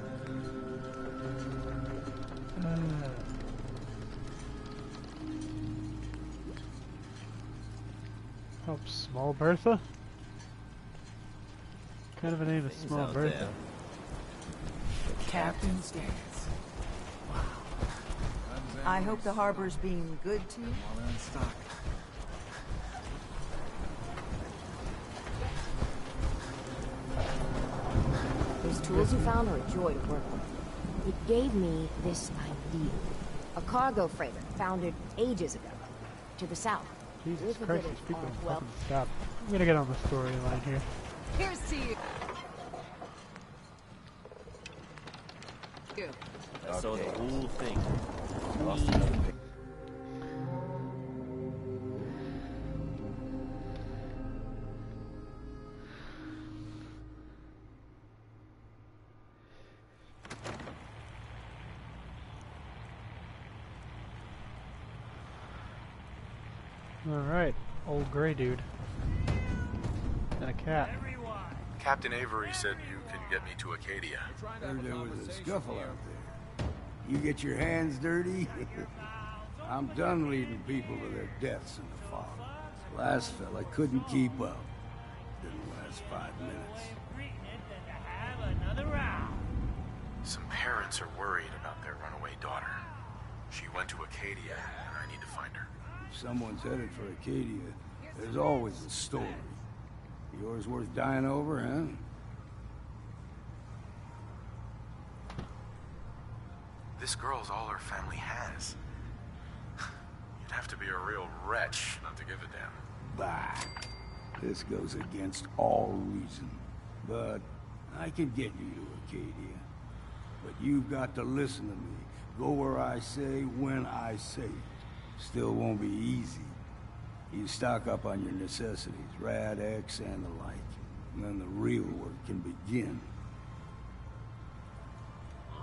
Help Small Bertha? What kind of a name is Small out Bertha? there. Captain's dance. Wow. I hope the harbor's being good to you. tools you found are a joy to work with. It gave me this idea. A cargo freighter founded ages ago, to the south. Jesus If Christ, it these people all don't well- fucking stop. I'm gonna get on the storyline here. Here's to you. I saw the whole thing. Alright, old gray dude. And a cat. Captain Avery said you can get me to Acadia. Heard there was a scuffle out there. You get your hands dirty? I'm done leading people to their deaths in the fog. Last fella couldn't keep up. Didn't last 5 minutes. Some parents are worried about their runaway daughter. She went to Acadia, and I need to find her. If someone's headed for Acadia, there's always a story. Yours worth dying over, huh? This girl's all her family has. You'd have to be a real wretch not to give a damn. Bah. This goes against all reason. But I can get you to Acadia. But you've got to listen to me. Go where I say, when I say it. Still won't be easy. You stock up on your necessities, Rad X and the like. And then the real work can begin.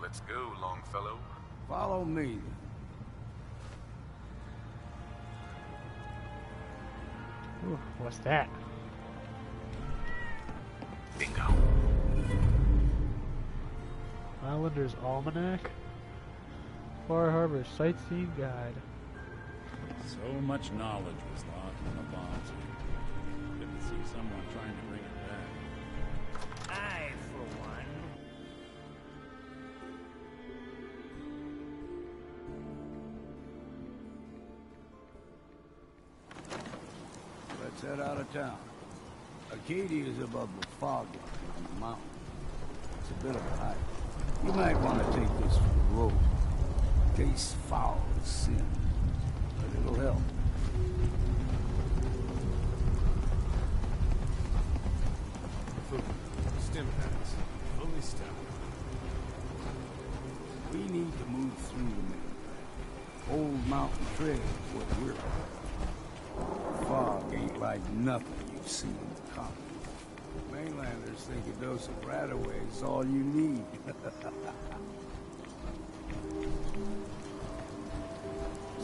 Let's go, Longfellow. Follow me, then. Ooh, what's that? Bingo. Islander's Almanac? Far Harbor Sightseeing Guide. So much knowledge was lost in the bombs. Good to see someone trying to bring it back. I, for one. Let's head out of town. Acadia is above the fog line on the mountain. It's a bit of a hike. You might want to take this for the road. Tastes foul as sin, but it'll help. Food. Stim packs. Fully stocked. We need to move through the main trail. Old Mountain Trail is what we're on. Fog ain't like nothing you've seen in the colony. Mainlanders think a dose of Radaway is all you need.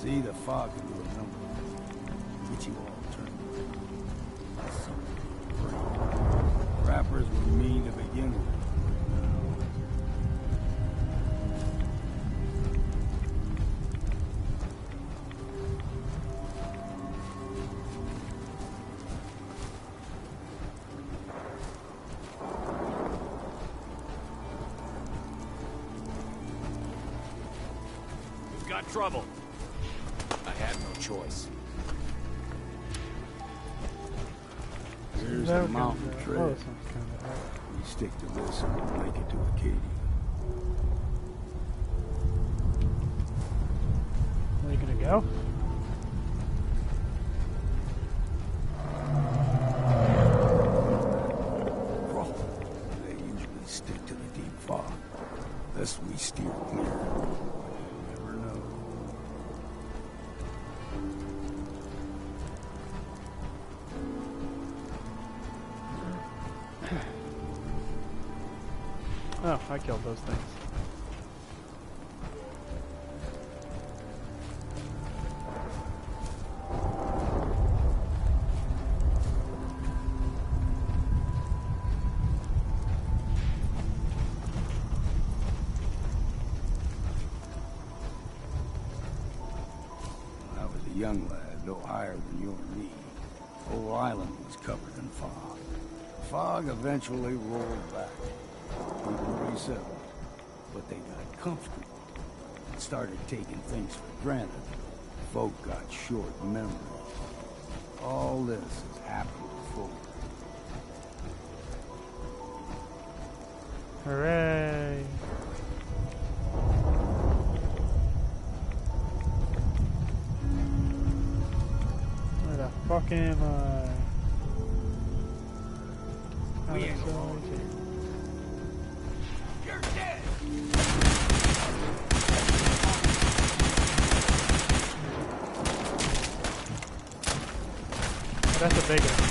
See, the fog can do a number of things. Get you all turned around. Something great. Rappers were mean to begin with. We've got trouble. I had no choice. Here's That the was mountain kinda- trail. oh, that sounds kinda hard. We stick to this and we'll make it to Acadia. Are you gonna go? They usually stick to the deep fog. Thus we steer clear. You never know. Oh, I killed those things. When I was a young lad, no higher than you or me, the whole island was covered in fog. The fog eventually rolled back. People resettled, but they got comfortable and started taking things for granted. Folk got short memories. All this has happened before. Hooray! Where the fuck am I? We ain't alone. You're dead! That's a big one.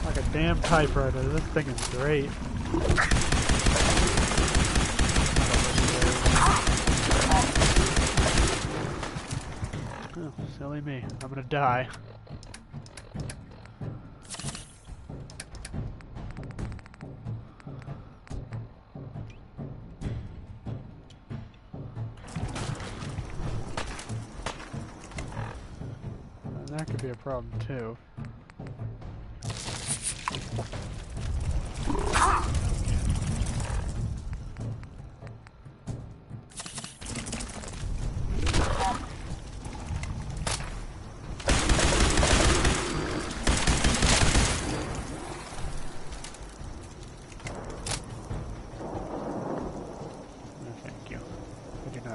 Like a damn typewriter. This thing is great. Oh, silly me. I'm gonna die. That could be a problem too.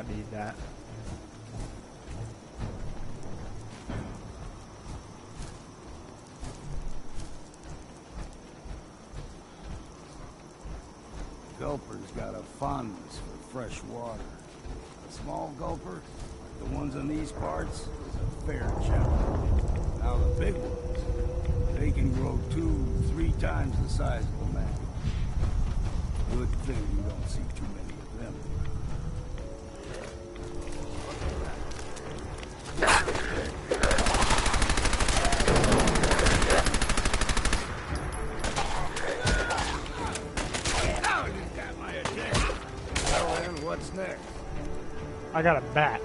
Need that. Gulper's got a fondness for fresh water. A small gulper, like the ones in these parts, is a fair challenge. Now the big ones, they can grow 2-3 times the size of a man. Good thing you don't see too many of them. What's next? I got a bat.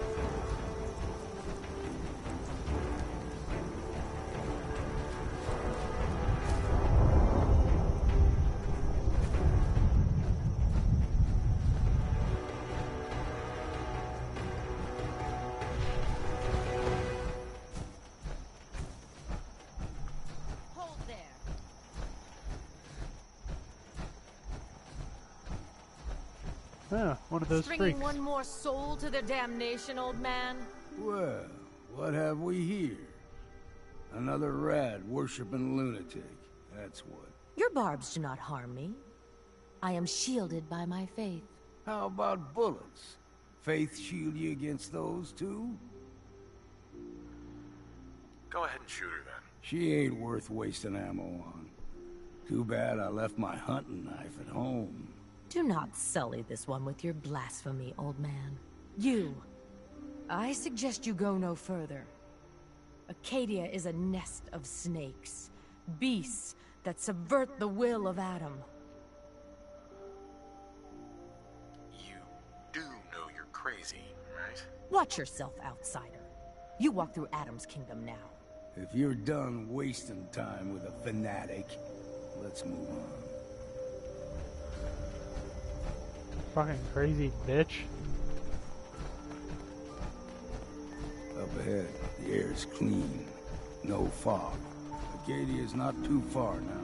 Hold there. Yeah, one of those Stringing freaks. one more soul to their damnation, old man. Well, what have we here? Another rad-worshipping lunatic. That's what. Your barbs do not harm me. I am shielded by my faith. How about bullets? Faith shield you against those, too? Go ahead and shoot her, then. She ain't worth wasting ammo on. Too bad I left my hunting knife at home. Do not sully this one with your blasphemy, old man. You. I suggest you go no further. Acadia is a nest of snakes. Beasts that subvert the will of Adam. You do know you're crazy, right? Watch yourself, outsider. You walk through Adam's kingdom now. If you're done wasting time with a fanatic, let's move on. Fucking crazy bitch. Up ahead, the air's clean. No fog. Acadia's not too far now.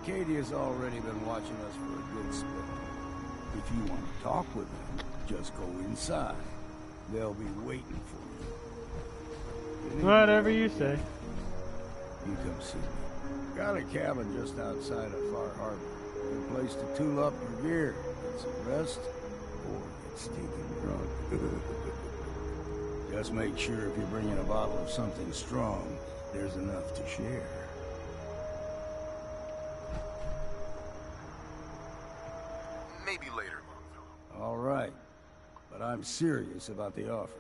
Acadia's already been watching us for a good spell. If you want to talk with them, just go inside. They'll be waiting for you. Whatever you say. You come see me. Got a cabin just outside of Far Harbor. Good place to tool up your gear, get some rest, or get stinking drunk. Just make sure if you're bringing a bottle of something strong, there's enough to share. Maybe later, Longfellow. All right, but I'm serious about the offer.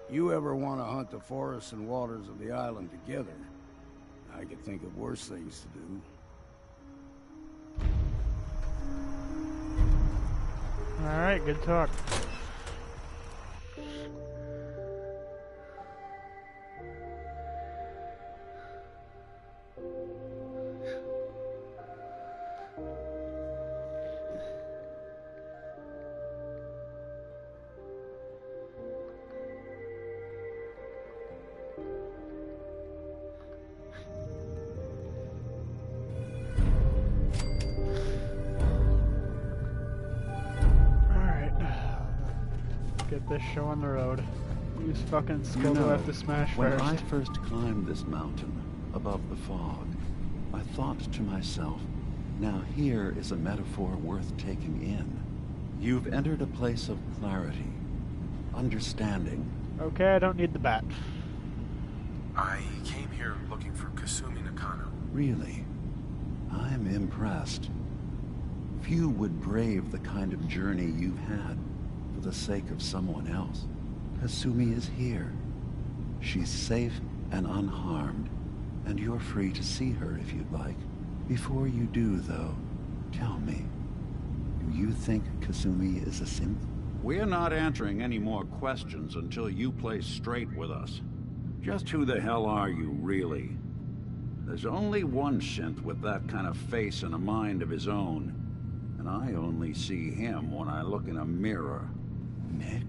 You ever want to hunt the forests and waters of the island together, I could think of worse things to do. Alright, good talk. Get this show on the road. Who's fucking skull do I have to smash when first? I first climbed this mountain, above the fog, I thought to myself, now here is a metaphor worth taking in. You've entered a place of clarity, understanding. Okay, I don't need the bat. I came here looking for Kasumi Nakano. Really? I'm impressed. Few would brave the kind of journey you've had for the sake of someone else. Kasumi is here. She's safe and unharmed, and you're free to see her if you'd like. Before you do, though, tell me, do you think Kasumi is a synth? We're not answering any more questions until you play straight with us. Just who the hell are you, really? There's only one synth with that kind of face and a mind of his own, and I only see him when I look in a mirror. Nick?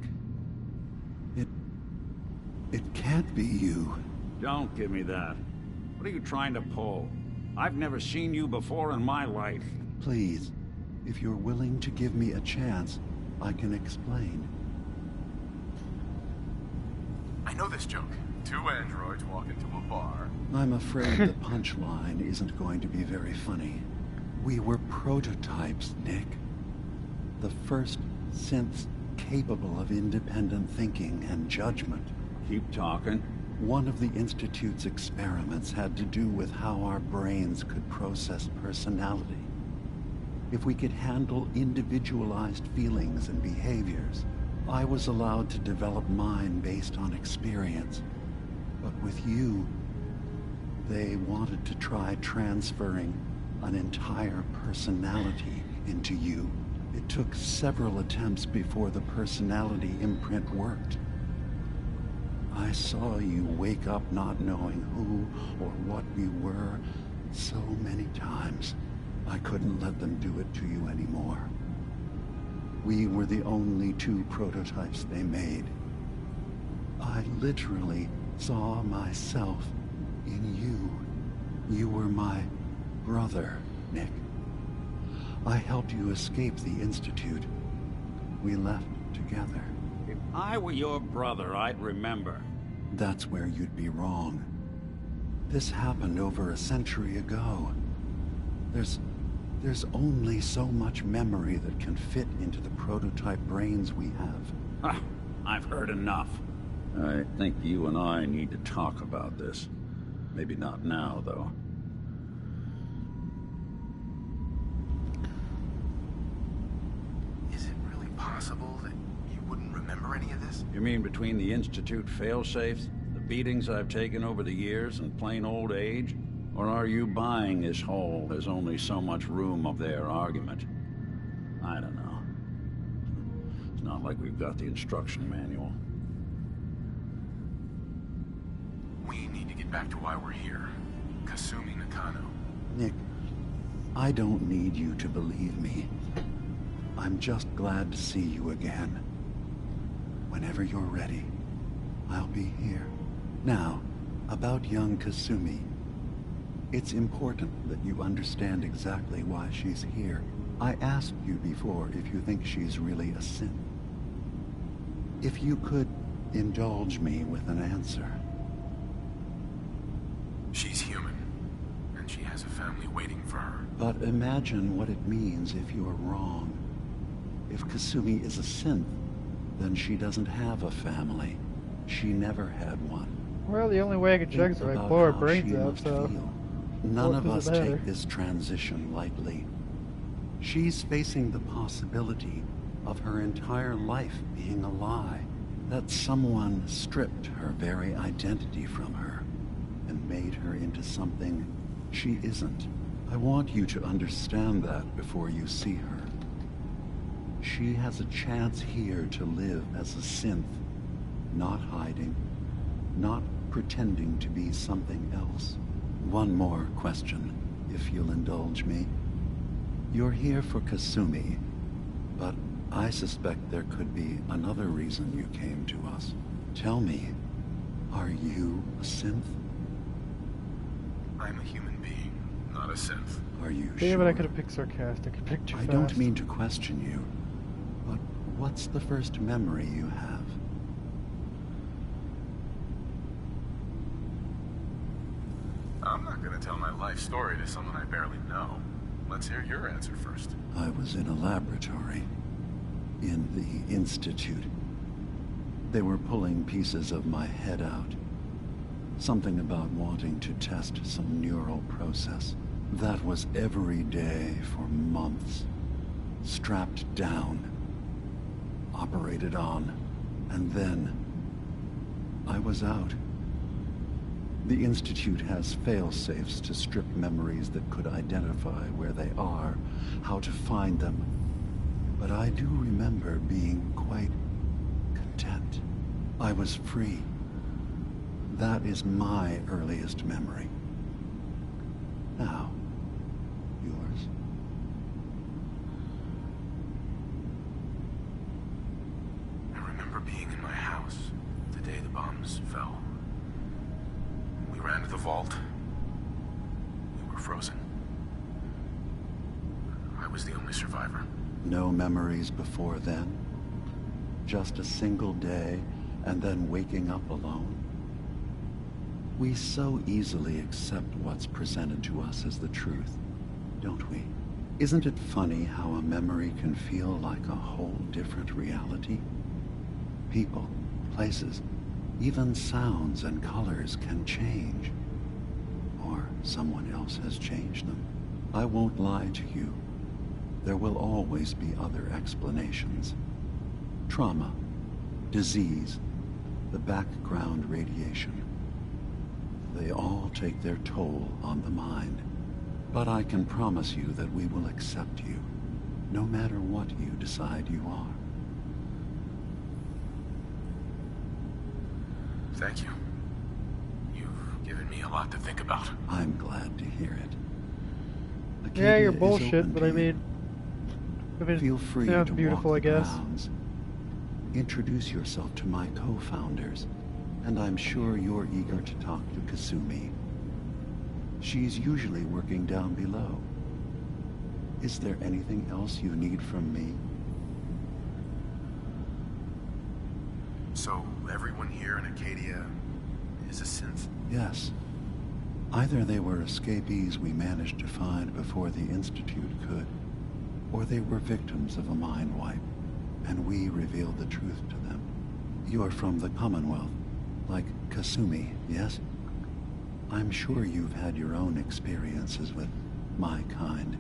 It can't be you. Don't give me that. What are you trying to pull? I've never seen you before in my life. Please, if you're willing to give me a chance, I can explain. I know this joke. Two androids walk into a bar. I'm afraid the punchline isn't going to be very funny. We were prototypes, Nick. The first synths capable of independent thinking and judgment. Keep talking. One of the Institute's experiments had to do with how our brains could process personality. If we could handle individualized feelings and behaviors, I was allowed to develop mine based on experience. But with you, they wanted to try transferring an entire personality into you. It took several attempts before the personality imprint worked. I saw you wake up not knowing who or what we were so many times. I couldn't let them do it to you anymore. We were the only two prototypes they made. I literally saw myself in you. You were my brother, Nick. I helped you escape the Institute. We left together. If I were your brother, I'd remember. That's where you'd be wrong. This happened over a century ago. There's only so much memory that can fit into the prototype brains we have. I've heard enough. I think you and I need to talk about this. Maybe not now, though. Is it really possible that you wouldn't remember any of this? You mean between the Institute failsafes, the beatings I've taken over the years, and plain old age? Or are you buying this whole "there's only so much room" of their argument? I don't know. It's not like we've got the instruction manual. We need to get back to why we're here. Kasumi Nakano. Nick, I don't need you to believe me. I'm just glad to see you again. Whenever you're ready, I'll be here. Now, about young Kasumi. It's important that you understand exactly why she's here. I asked you before if you think she's really a synth. If you could indulge me with an answer. She's human, and she has a family waiting for her. But imagine what it means if you're wrong. If Kasumi is a synth, then she doesn't have a family. She never had one. Well, the only way I can check is if I About blow her how brains she out, must so... feel. None what of does us it matter? take this transition lightly. She's facing the possibility of her entire life being a lie. That someone stripped her very identity from her and made her into something she isn't. I want you to understand that before you see her. She has a chance here to live as a synth, not hiding, not pretending to be something else. One more question, if you'll indulge me. You're here for Kasumi, but I suspect there could be another reason you came to us. Tell me, are you a synth? I'm a human being, not a synth. Are you Damn sure? it, I could have picked sarcastic. I picked too I fast. don't mean to question you, but what's the first memory you have? I'm not gonna tell my life story to someone I barely know. Let's hear your answer first. I was in a laboratory. In the Institute. They were pulling pieces of my head out. Something about wanting to test some neural process. That was every day for months. Strapped down. Operated on. And then I was out. The Institute has fail-safes to strip memories that could identify where they are, how to find them. But I do remember being quite content. I was free. That is my earliest memory. Now, yours. I remember being in my house the day the bombs fell. We ran to the vault. We were frozen. I was the only survivor. No memories before then? Just a single day, and then waking up alone? We so easily accept what's presented to us as the truth, don't we? Isn't it funny how a memory can feel like a whole different reality? People, places, even sounds and colors can change. Or someone else has changed them. I won't lie to you. There will always be other explanations. Trauma, disease, the background radiation. They all take their toll on the mind. But I can promise you that we will accept you, no matter what you decide you are. Thank you. You've given me a lot to think about. I'm glad to hear it. Yeah, you're Acadia is bullshit, open but to I you. mean, Feel free sounds to beautiful, walk I the guess. grounds. Introduce yourself to my co-founders, and I'm sure you're eager to talk to Kasumi. She's usually working down below. Is there anything else you need from me? So, everyone here in Acadia is a synth? Yes. Either they were escapees we managed to find before the Institute could, or they were victims of a mind wipe, and we revealed the truth to them. You're from the Commonwealth, like Kasumi, yes? I'm sure you've had your own experiences with my kind.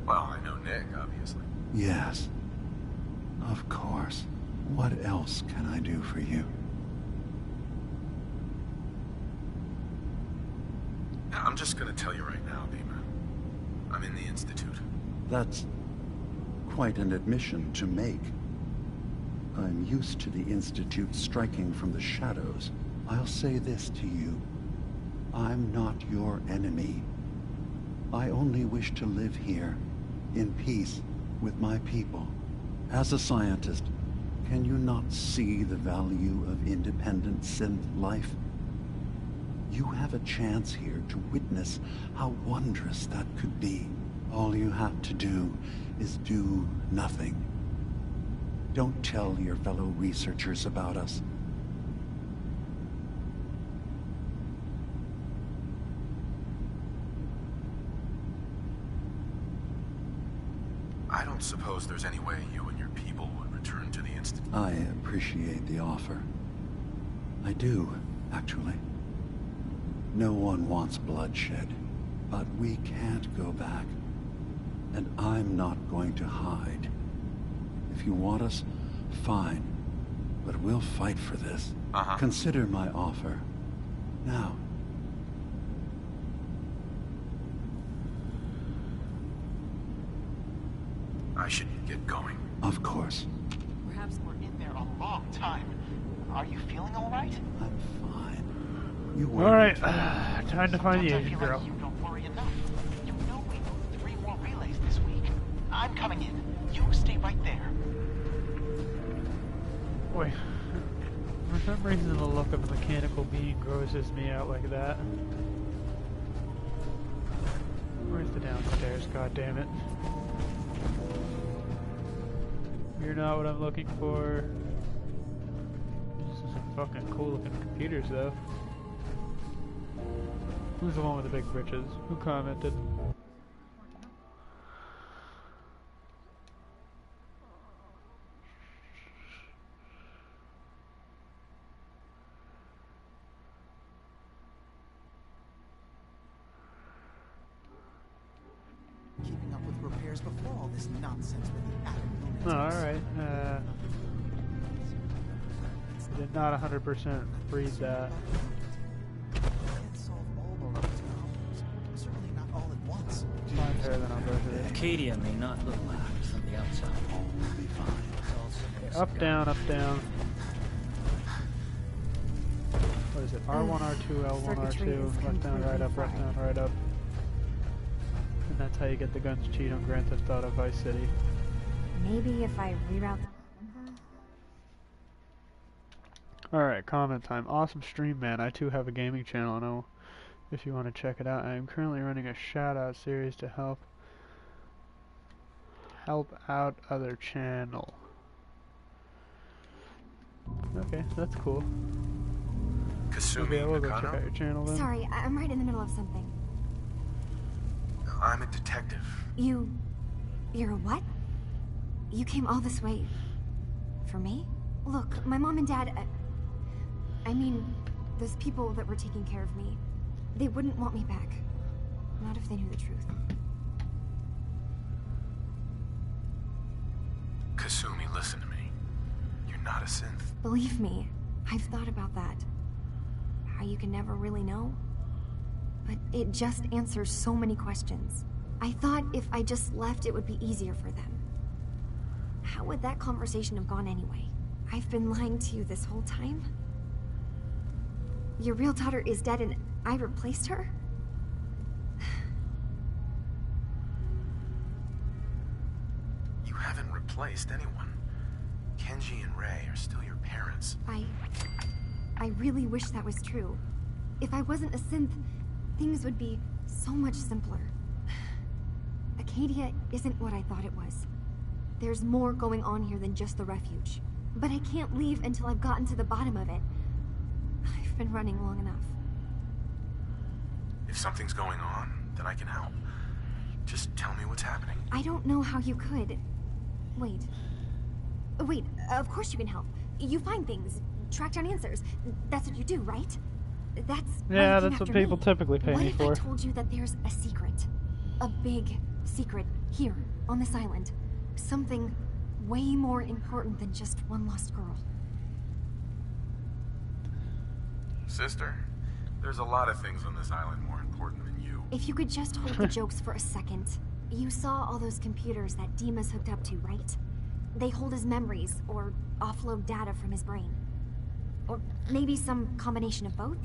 Well, I know Nick, obviously. Yes. Of course. What else can I do for you? I'm just gonna tell you right now, Beamer. I'm in the Institute. That's quite an admission to make. I'm used to the Institute striking from the shadows. I'll say this to you. I'm not your enemy. I only wish to live here, in peace, with my people. As a scientist, can you not see the value of independent synth life? You have a chance here to witness how wondrous that could be. All you have to do is do nothing. Don't tell your fellow researchers about us. I don't suppose there's any way you and your people would return to the Institute. next. I appreciate the offer. I do, actually. No one wants bloodshed, but we can't go back. And I'm not going to hide. If you want us, fine. But we'll fight for this. Consider my offer. Now. I should get going. Of course. Perhaps we're in there a long time. Are you feeling all right? I'm fine. You all right, time to find the Asian girl. You don't worry enough. You know we moved 3 more relays this week. I'm coming in. You stay right there. Wait. For some reason, the look of a mechanical being grosses me out like that. Where's the downstairs? God damn it! You're not what I'm looking for. This is some fucking cool looking computers, though. Who's the one with the big britches? Who commented? Keeping up with repairs before all this nonsense with the atom units. Oh, alright. I did not 100% read that. Find her, then I'll go to it. Acadia may not look like from the outside. All will be fine. Okay, up, down, up, down. What is it? R1, R2, L1, R2, left down, right up, left down, right up. And that's how you get the guns cheat on Grand Theft Auto Vice City. Maybe if I reroute... Alright, comment time. Awesome stream, man. I too have a gaming channel. I know if you want to check it out. I am currently running a shout-out series to help out other channel. Okay, that's cool. Kasumi I will go Nakano? check out your channel then. Sorry, I'm right in the middle of something. I'm a detective. You're a what? You came all this way... for me? Look, my mom and dad... I mean, those people that were taking care of me, they wouldn't want me back. Not if they knew the truth. Kasumi, listen to me. You're not a synth. Believe me, I've thought about that. How you can never really know. But it just answers so many questions. I thought if I just left, it would be easier for them. How would that conversation have gone anyway? I've been lying to you this whole time? Your real daughter is dead and I replaced her? You haven't replaced anyone. Kenji and Ray are still your parents. I really wish that was true. If I wasn't a synth, things would be so much simpler. Acadia isn't what I thought it was. There's more going on here than just the refuge. But I can't leave until I've gotten to the bottom of it. I've been running long enough. If something's going on, then I can help. Just tell me what's happening. I don't know how you could. Wait, of course you can help. You find things, track down answers. That's what you do, right? Yeah, that's what people typically pay me for. What if I told you that there's a secret? A big secret here, on this island. Something way more important than just one lost girl. Sister, there's a lot of things on this island more important than you. If you could just hold the jokes for a second. You saw all those computers that Dima's hooked up to, right? They hold his memories, or offload data from his brain. Or maybe some combination of both?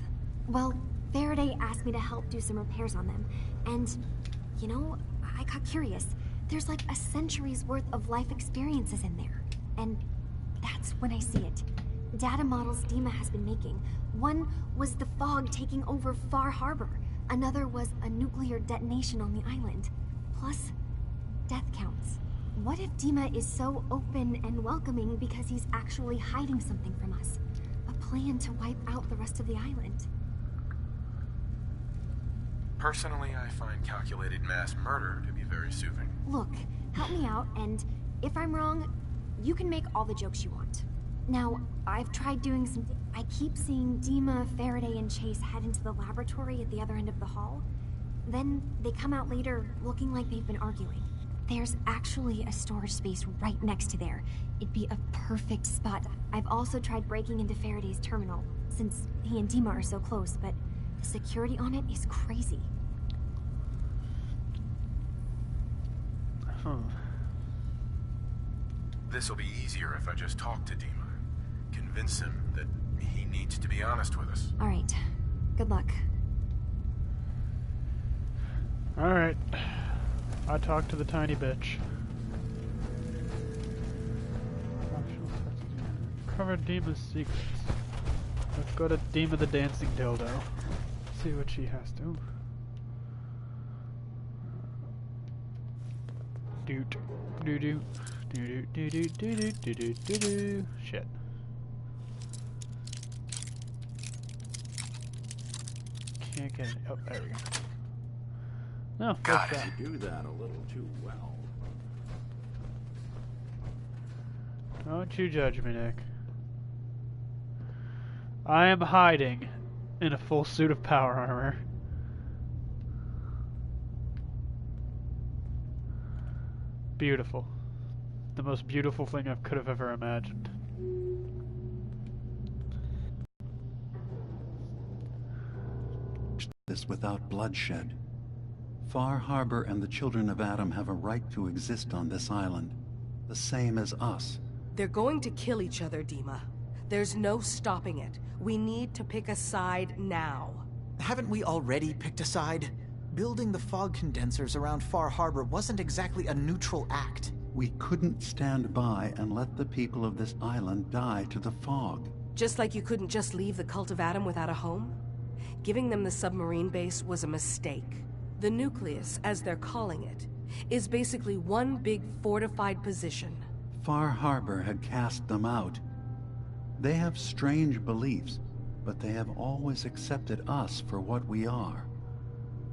Well, Faraday asked me to help do some repairs on them. And, you know, I got curious. There's like a century's worth of life experiences in there. And that's when I see it. Data models Dima has been making. One was the fog taking over Far Harbor. Another was a nuclear detonation on the island. Plus, death counts. What if Dima is so open and welcoming because he's actually hiding something from us? A plan to wipe out the rest of the island. Personally, I find calculated mass murder to be very soothing. Look, help me out, and if I'm wrong, you can make all the jokes you want. Now, I've tried doing some... I keep seeing Dima, Faraday, and Chase head into the laboratory at the other end of the hall. Then they come out later looking like they've been arguing. There's actually a storage space right next to there. It'd be a perfect spot. I've also tried breaking into Faraday's terminal, since he and Dima are so close, but the security on it is crazy. Huh. This'll be easier if I just talk to Dima. Convince him that he needs to be honest with us. Alright. Good luck. Alright. I talked to the tiny bitch. Cover Dima's secrets. Let's go to Dima the dancing dildo. See what she has to. Doot. Doo doo. Doo doo doo doo doo doo doo doo doo. Shit. Can't get it. Oh, there we go. No, God, you do that a little too well. Don't you judge me, Nick. I am hiding in a full suit of power armor. Beautiful. The most beautiful thing I could have ever imagined. This without bloodshed. Far Harbor and the children of Adam have a right to exist on this island, the same as us. They're going to kill each other, Dima. There's no stopping it. We need to pick a side now. Haven't we already picked a side? Building the fog condensers around Far Harbor wasn't exactly a neutral act. We couldn't stand by and let the people of this island die to the fog. Just like you couldn't just leave the Cult of Adam without a home? Giving them the submarine base was a mistake. The nucleus, as they're calling it, is basically one big fortified position. Far Harbor had cast them out. They have strange beliefs, but they have always accepted us for what we are.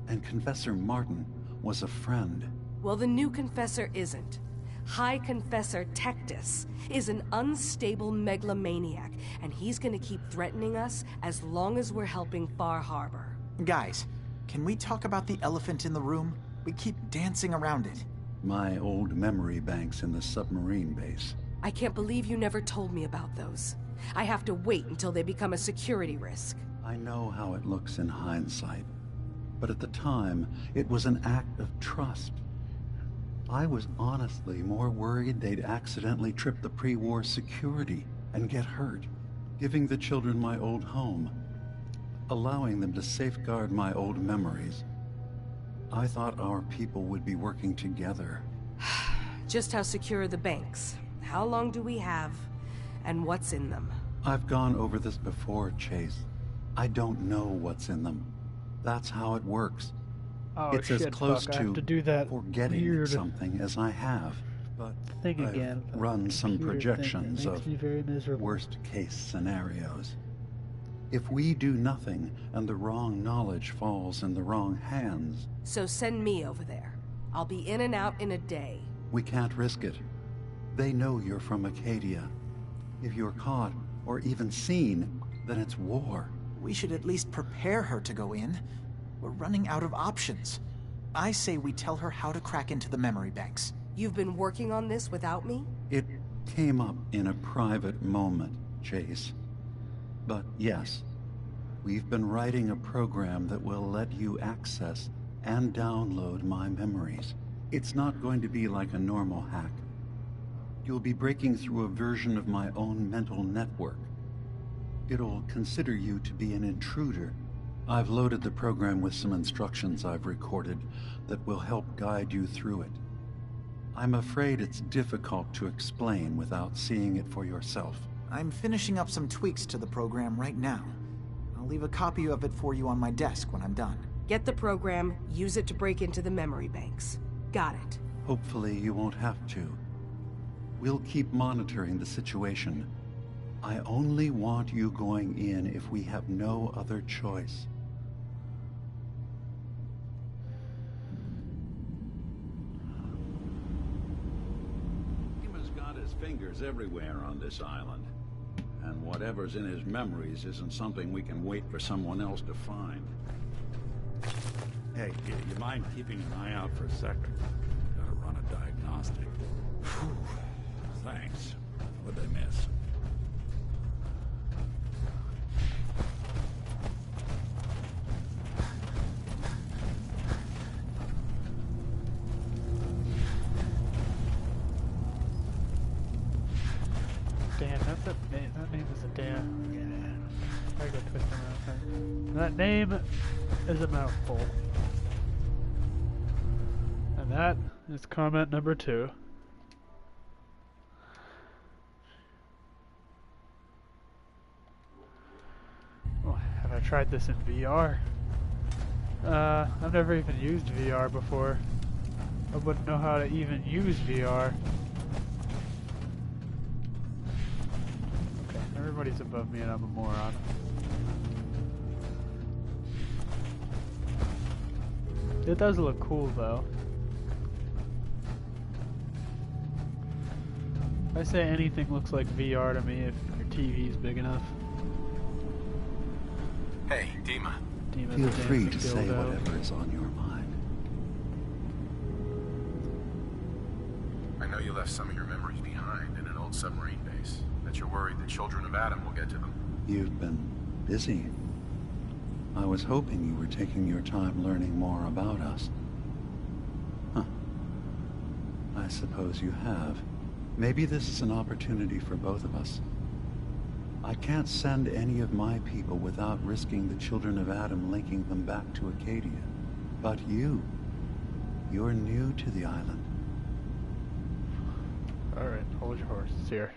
And Confessor Martin was a friend. Well, the new Confessor isn't. High Confessor Tectus is an unstable megalomaniac, and he's gonna keep threatening us as long as we're helping Far Harbor. Guys, can we talk about the elephant in the room? We keep dancing around it. My old memory banks in the submarine base. I can't believe you never told me about those. I have to wait until they become a security risk. I know how it looks in hindsight, but at the time, it was an act of trust. I was honestly more worried they'd accidentally trip the pre-war security and get hurt, giving the children my old home, allowing them to safeguard my old memories. I thought our people would be working together. Just how secure are the banks? How long do we have? And what's in them? I've gone over this before, Chase. I don't know what's in them. That's how it works. Oh, it's shit, as close fuck. I have to do that forgetting weird something as I have. But thing I've again. run some Computer projections thing that makes me very miserable. worst-case scenarios. If we do nothing and the wrong knowledge falls in the wrong hands... So send me over there. I'll be in and out in a day. We can't risk it. They know you're from Acadia. If you're caught, or even seen, then it's war. We should at least prepare her to go in. We're running out of options. I say we tell her how to crack into the memory banks. You've been working on this without me? It came up in a private moment, Chase. But yes, we've been writing a program that will let you access and download my memories. It's not going to be like a normal hack. You'll be breaking through a version of my own mental network. It'll consider you to be an intruder. I've loaded the program with some instructions I've recorded that will help guide you through it. I'm afraid it's difficult to explain without seeing it for yourself. I'm finishing up some tweaks to the program right now. I'll leave a copy of it for you on my desk when I'm done. Get the program, use it to break into the memory banks. Got it. Hopefully you won't have to. We'll keep monitoring the situation. I only want you going in if we have no other choice. Dima's got his fingers There's everywhere on this island. And whatever's in his memories isn't something we can wait for someone else to find. Hey, you mind keeping an eye out for a second? Gotta run a diagnostic. Whew. Thanks. What'd I miss? Dan, that's a name. That name is a Dan. I go twisting around. That name is a mouthful. And that is comment number 2. Oh, have I tried this in VR? I've never even used VR before. I wouldn't know how to even use VR. Okay, everybody's above me and I'm a moron. It does look cool though. I say anything looks like VR to me if your TV's big enough. Hey, Dima. Feel free to say whatever is on your mind. I know you left some of your memories behind in an old submarine base. That you're worried the children of Adam will get to them. You've been busy. I was hoping you were taking your time learning more about us. Huh. I suppose you have. Maybe this is an opportunity for both of us. I can't send any of my people without risking the children of Adam linking them back to Acadia. But you're new to the island. Alright, hold your horses here.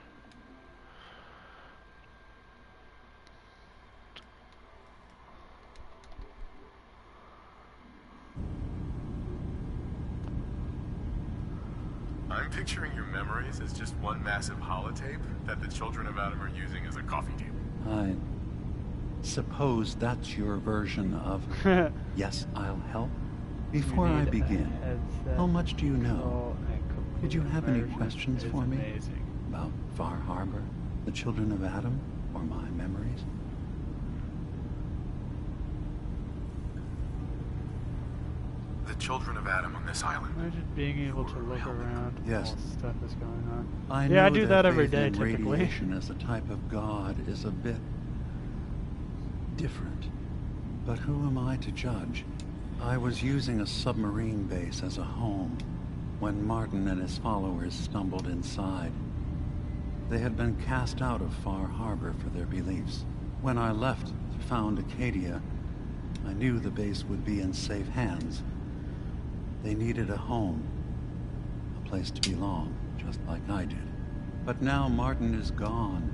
I'm picturing your memories as just one massive holotape that the children of Adam are using as a coffee table. I suppose that's your version of, yes, I'll help? Before I begin, how much do you know? Did you have any questions for me? About Far Harbor, the children of Adam, or my memories? The children of Adam on this island. Imagine being able to look around. Yes. All stuff is going on. I yeah, I know do that every faith day in typically. Radiation as a type of god is a bit different. But who am I to judge? I was using a submarine base as a home when Martin and his followers stumbled inside. They had been cast out of Far Harbor for their beliefs. When I left to found Acadia, I knew the base would be in safe hands. They needed a home, a place to belong, just like I did. But now Martin is gone,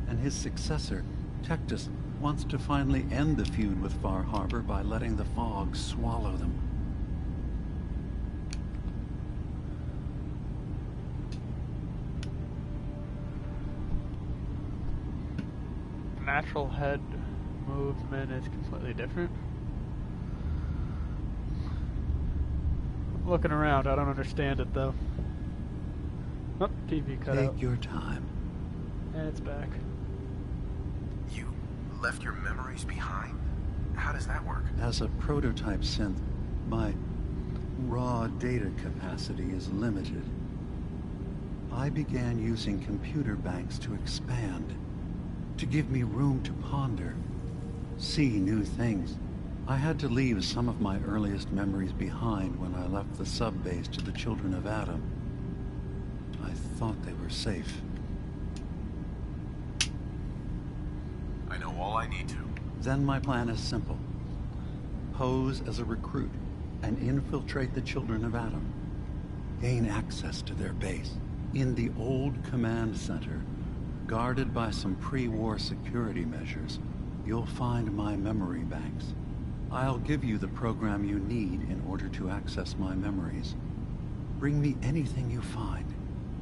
and his successor, Tectus, wants to finally end the feud with Far Harbor by letting the fog swallow them. Natural head movement is completely different. I'm looking around, I don't understand it though. Oh, TV cut out. Take your time. And it's back. You left your memories behind? How does that work? As a prototype synth, my raw data capacity is limited. I began using computer banks to expand, to give me room to ponder, see new things. I had to leave some of my earliest memories behind when I left the sub-base to the children of Adam. I thought they were safe. I know all I need to. Then my plan is simple. Pose as a recruit and infiltrate the children of Adam. Gain access to their base. In the old command center, guarded by some pre-war security measures, you'll find my memory banks. I'll give you the program you need in order to access my memories. Bring me anything you find.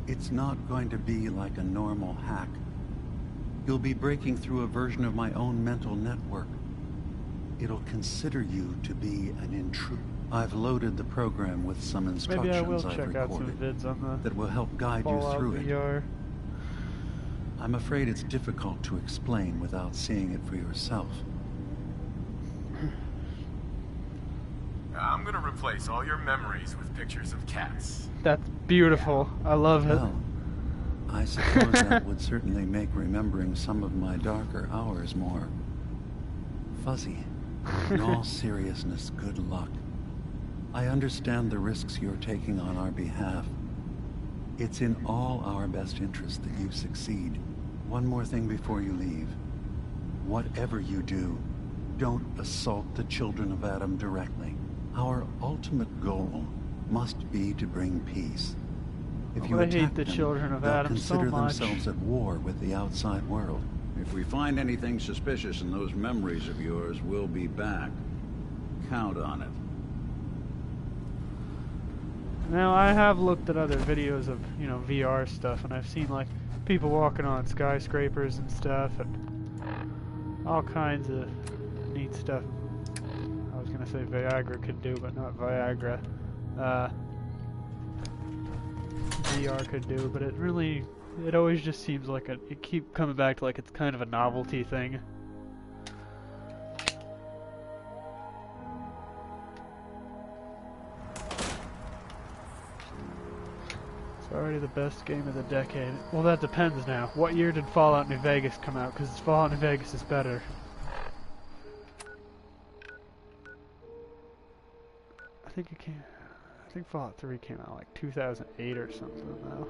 It's not going to be like a normal hack. You'll be breaking through a version of my own mental network. It'll consider you to be an intruder. I've loaded the program with some Maybe I will instructions I've check out some recorded vids on the that will help guide you Fallout through it. VR. I'm afraid it's difficult to explain without seeing it for yourself. I'm gonna replace all your memories with pictures of cats. That's beautiful. I love it. Well, I suppose that would certainly make remembering some of my darker hours more fuzzy. In all seriousness, good luck. I understand the risks you're taking on our behalf. It's in all our best interest that you succeed. One more thing before you leave. Whatever you do, don't assault the children of Adam directly. Our ultimate goal must be to bring peace. If you I attack hate the them, children of they'll Adam so consider much. themselves at war with the outside world. If we find anything suspicious in those memories of yours, we'll be back. Count on it. Now, I have looked at other videos of, you know, VR stuff, and I've seen, like, people walking on skyscrapers and stuff, and all kinds of neat stuff. I was gonna say Viagra could do, but not Viagra. VR could do, but it always just seems like it keep coming back to like it's kind of a novelty thing. It's already the best game of the decade. Well, that depends now. What year did Fallout New Vegas come out? Because Fallout New Vegas is better. I think Fallout 3 came out like 2008 or something though.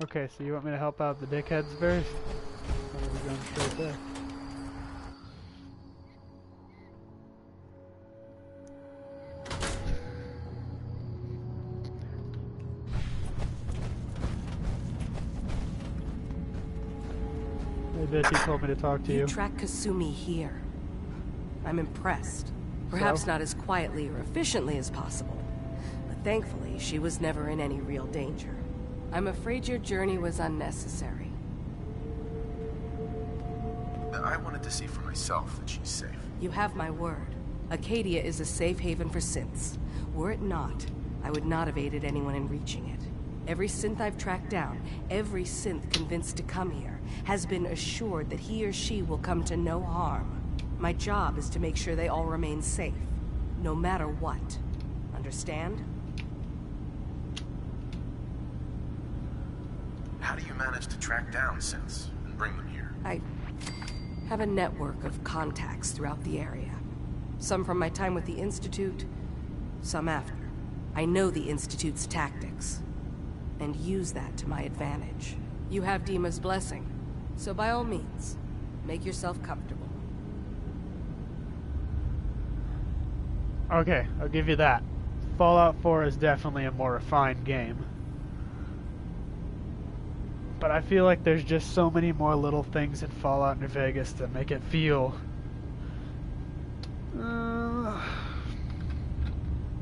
Okay, so you want me to help out the dickheads first? Or are we going straight there? Hey bitch, he told me to talk to you. You track Kasumi here. I'm impressed. Perhaps not as quietly or efficiently as possible, but thankfully she was never in any real danger. I'm afraid your journey was unnecessary. I wanted to see for myself that she's safe. You have my word. Acadia is a safe haven for synths. Were it not, I would not have aided anyone in reaching it. Every synth I've tracked down, every synth convinced to come here, has been assured that he or she will come to no harm. My job is to make sure they all remain safe, no matter what. Understand? How do you manage to track down synths and bring them here? I have a network of contacts throughout the area. Some from my time with the Institute, some after. I know the Institute's tactics, and use that to my advantage. You have Dima's blessing, so by all means, make yourself comfortable. Okay, I'll give you that. Fallout 4 is definitely a more refined game. But I feel like there's just so many more little things in Fallout New Vegas that make it feel... I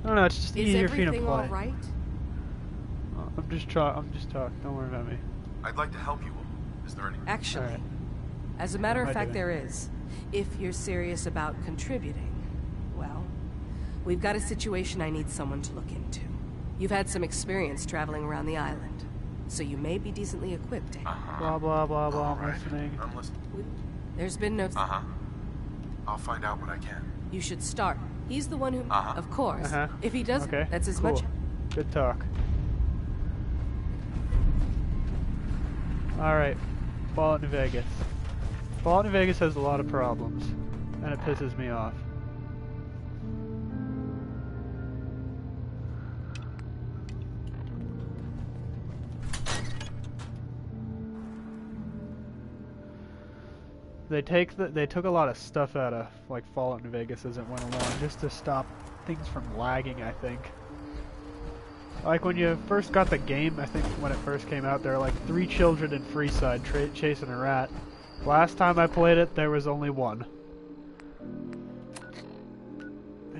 don't know, it's just easier for you to play. Is everything all right? I'm just talking, don't worry about me. I'd like to help you all. Is there any... Actually, All right. as a matter What of am I fact, doing? there is. If you're serious about contributing, well, we've got a situation I need someone to look into. You've had some experience traveling around the island, so you may be decently equipped. Blah, blah, blah, blah, I'm Right. listening. I'm listening. There's been no... I'll find out what I can. You should start. He's the one who... Of course. If he doesn't, Okay, that's as cool. much... Good talk. Alright, Fallout New Vegas. Fallout New Vegas has a lot of problems, and it pisses me off. They took a lot of stuff out of like Fallout New Vegas as it went along, just to stop things from lagging, I think. Like when you first got the game, I think when it first came out, there were like 3 children in Freeside chasing a rat. Last time I played it, there was only 1.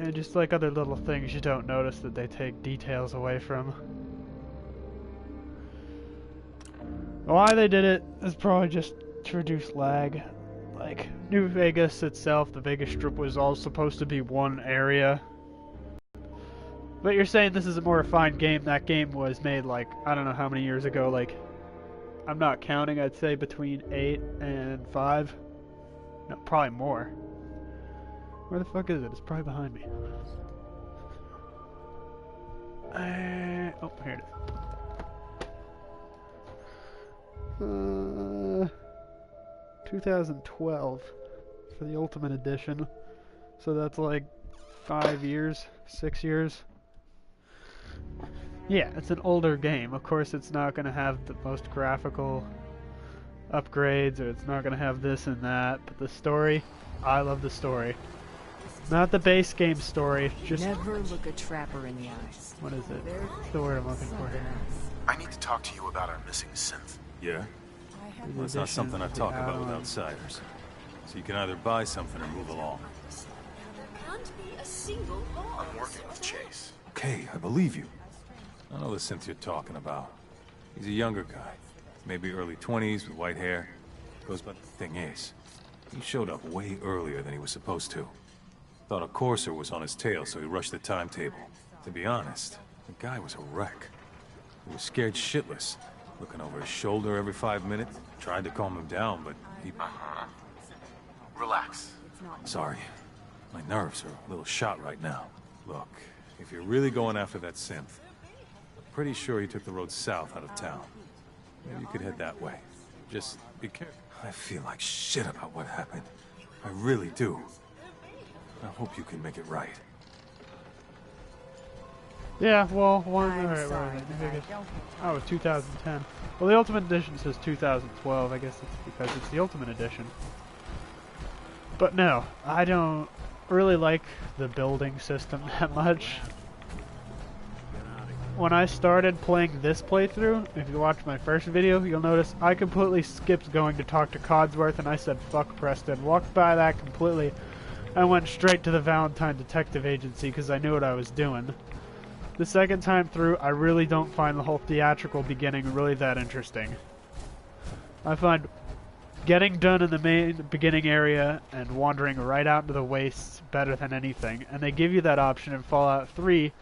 And just like other little things you don't notice that they take details away from. Why they did it is probably just to reduce lag. Like, New Vegas itself, the Vegas Strip was all supposed to be one area. But you're saying this is a more refined game. That game was made like, I don't know how many years ago, like, I'm not counting, I'd say between 8 and 5. No, probably more. Where the fuck is it? It's probably behind me. Oh, here it is. 2012 for the Ultimate Edition. So that's like 5 years, 6 years. Yeah, it's an older game. Of course, it's not going to have the most graphical upgrades, or it's not going to have this and that, but the story, I love the story. Not the base game story, just... Never look a trapper in the eyes. What is it? What's the word I'm looking for here? I need to talk to you about our missing synth. Yeah? Well, it's not something I talk about with outsiders. So you can either buy something or move along. There can't be a single law. I'm working with Chase. Okay, I believe you. I know the synth you're talking about. He's a younger guy. Maybe early 20s with white hair. Goes by the thing is, he showed up way earlier than he was supposed to. Thought a courser was on his tail, so he rushed the timetable. To be honest, the guy was a wreck. He was scared shitless, looking over his shoulder every 5 minutes. Tried to calm him down, but he... Relax. Sorry. My nerves are a little shot right now. Look, if you're really going after that synth, I'm pretty sure he took the road south out of town. Maybe you could head that way. Just be careful. I feel like shit about what happened. I really do. I hope you can make it right. Yeah, well, alright, oh, 2010. Well, the Ultimate Edition says 2012. I guess it's because it's the Ultimate Edition. But no, I don't really like the building system that much. When I started playing this playthrough, if you watch my first video, you'll notice I completely skipped going to talk to Codsworth, and I said fuck Preston. Walked by that completely. I went straight to the Valentine Detective Agency because I knew what I was doing. The second time through, I really don't find the whole theatrical beginning really that interesting. I find getting done in the main beginning area and wandering right out into the wastes better than anything, and they give you that option in Fallout 3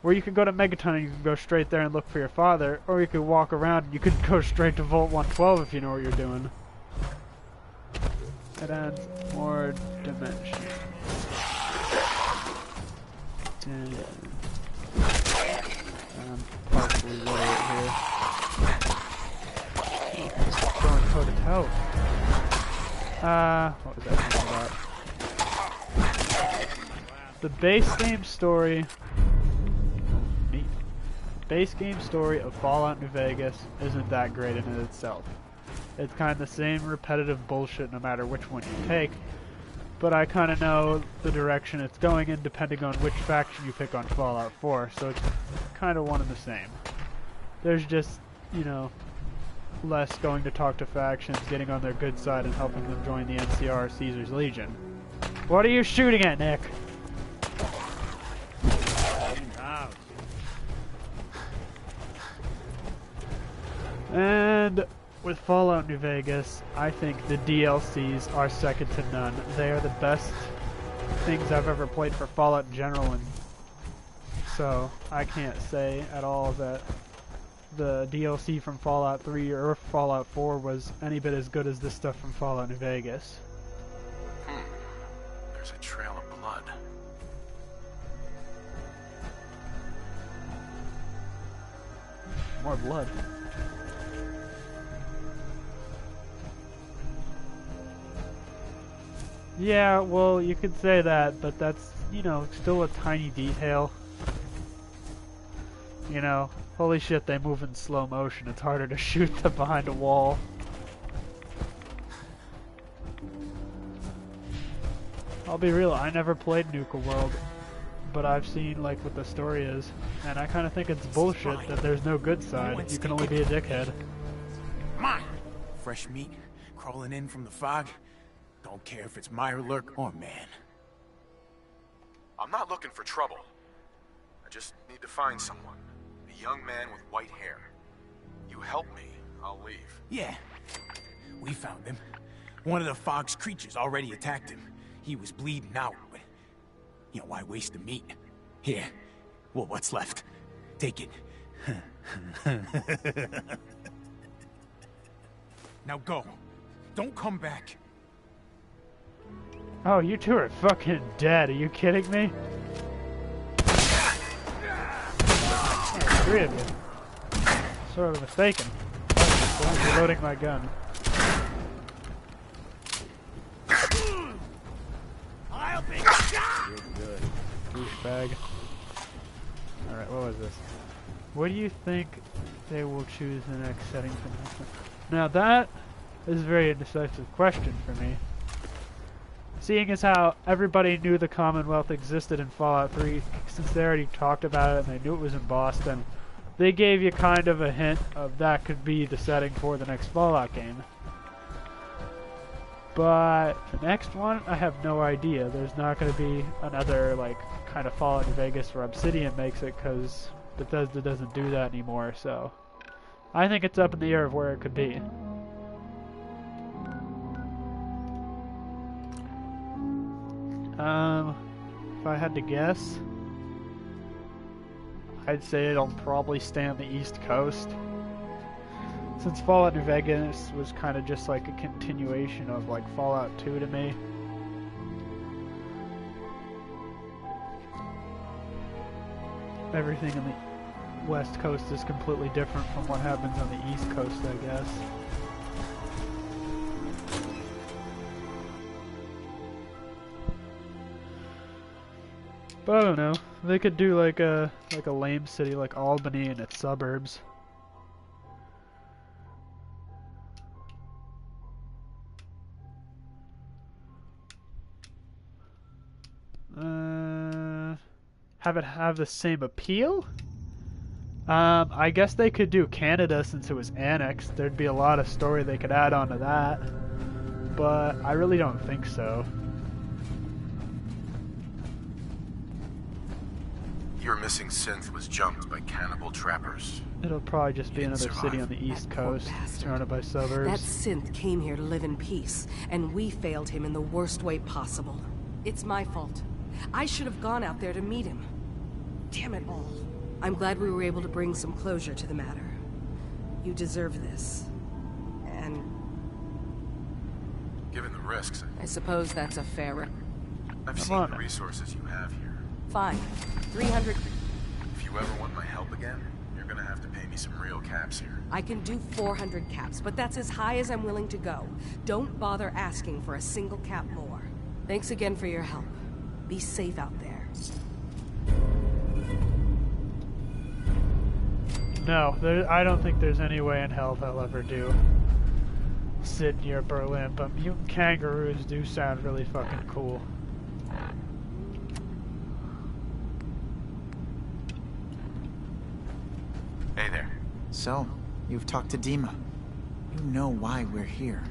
where you can go to Megaton and you can go straight there and look for your father, or you could walk around and you could go straight to Vault 112 if you know what you're doing. It adds more dimension. Partially literate here. Going toe to toe. What was that thing about? The base game story. Neat. Base game story of Fallout New Vegas isn't that great in it itself. It's kind of the same repetitive bullshit no matter which one you take, but I kind of know the direction it's going in depending on which faction you pick on Fallout 4, so it's kind of one and the same. There's just, you know, less going to talk to factions, getting on their good side, and helping them join the NCR Caesar's Legion. What are you shooting at, Nick? And with Fallout New Vegas, I think the DLCs are second to none. They are the best things I've ever played for Fallout in general, and so I can't say at all that the DLC from Fallout 3 or Fallout 4 was any bit as good as this stuff from Fallout New Vegas. There's a trail of blood. More blood. Yeah, well, you could say that, but that's, you know, still a tiny detail. You know, holy shit, they move in slow motion. It's harder to shoot them behind a wall. I'll be real, I never played Nuka World, but I've seen, like, what the story is, and I kind of think it's bullshit that there's no good side. You can only be a dickhead. Mine! Fresh meat, crawling in from the fog. Don't care if it's Mirelurk or man. I'm not looking for trouble. I just need to find someone. A young man with white hair. You help me, I'll leave. Yeah. We found him. One of the fog's creatures already attacked him. He was bleeding out, but... You know, why waste the meat? Here. Well, what's left? Take it. Now go. Don't come back. Oh, you two are fucking dead. Are you kidding me? Oh, 3 of you. Sort of mistaken. I'm reloading my gun. I'll be shot! Good. Douchebag. Alright, what was this? What do you think they will choose the next setting for this one? Now that is a very indecisive question for me. Seeing as how everybody knew the Commonwealth existed in Fallout 3, since they already talked about it and they knew it was in Boston, they gave you kind of a hint of that could be the setting for the next Fallout game. But the next one, I have no idea. There's not going to be another, like, kind of Fallout New Vegas where Obsidian makes it, because Bethesda doesn't do that anymore, so... I think it's up in the air of where it could be. If I had to guess, I'd say it'll probably stay on the East Coast. Since Fallout New Vegas was kind of just like a continuation of like Fallout 2 to me. Everything in the West Coast is completely different from what happens on the East Coast, I guess. But I don't know. They could do like a lame city like Albany and its suburbs. Have it have the same appeal? I guess they could do Canada since it was annexed. There'd be a lot of story they could add on to that. But I really don't think so. Your missing synth was jumped by cannibal trappers. It'll probably just be another city on the East Coast, surrounded by suburbs. That synth came here to live in peace, and we failed him in the worst way possible. It's my fault. I should have gone out there to meet him. Damn it all. I'm glad we were able to bring some closure to the matter. You deserve this. And... Given the risks... I suppose that's a fair... I've seen the resources you have here. Fine. 300... If you ever want my help again, you're gonna have to pay me some real caps here. I can do 400 caps, but that's as high as I'm willing to go. Don't bother asking for a single cap more. Thanks again for your help. Be safe out there. No, I don't think there's any way in hell they'll ever do Sydney or Berlin, but mutant kangaroos do sound really fucking cool. Hey there. So, you've talked to Dima. You know why we're here.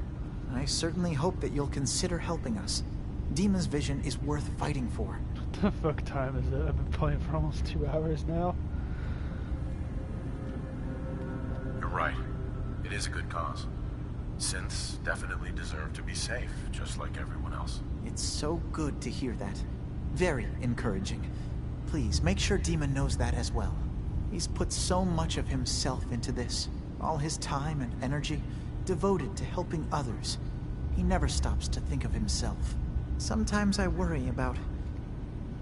I certainly hope that you'll consider helping us. Dima's vision is worth fighting for. What the fuck time is it? I've been playing for almost 2 hours now. You're right. It is a good cause. Synths definitely deserve to be safe, just like everyone else. It's so good to hear that. Very encouraging. Please, make sure Dima knows that as well. He's put so much of himself into this. All his time and energy devoted to helping others. He never stops to think of himself. Sometimes I worry about...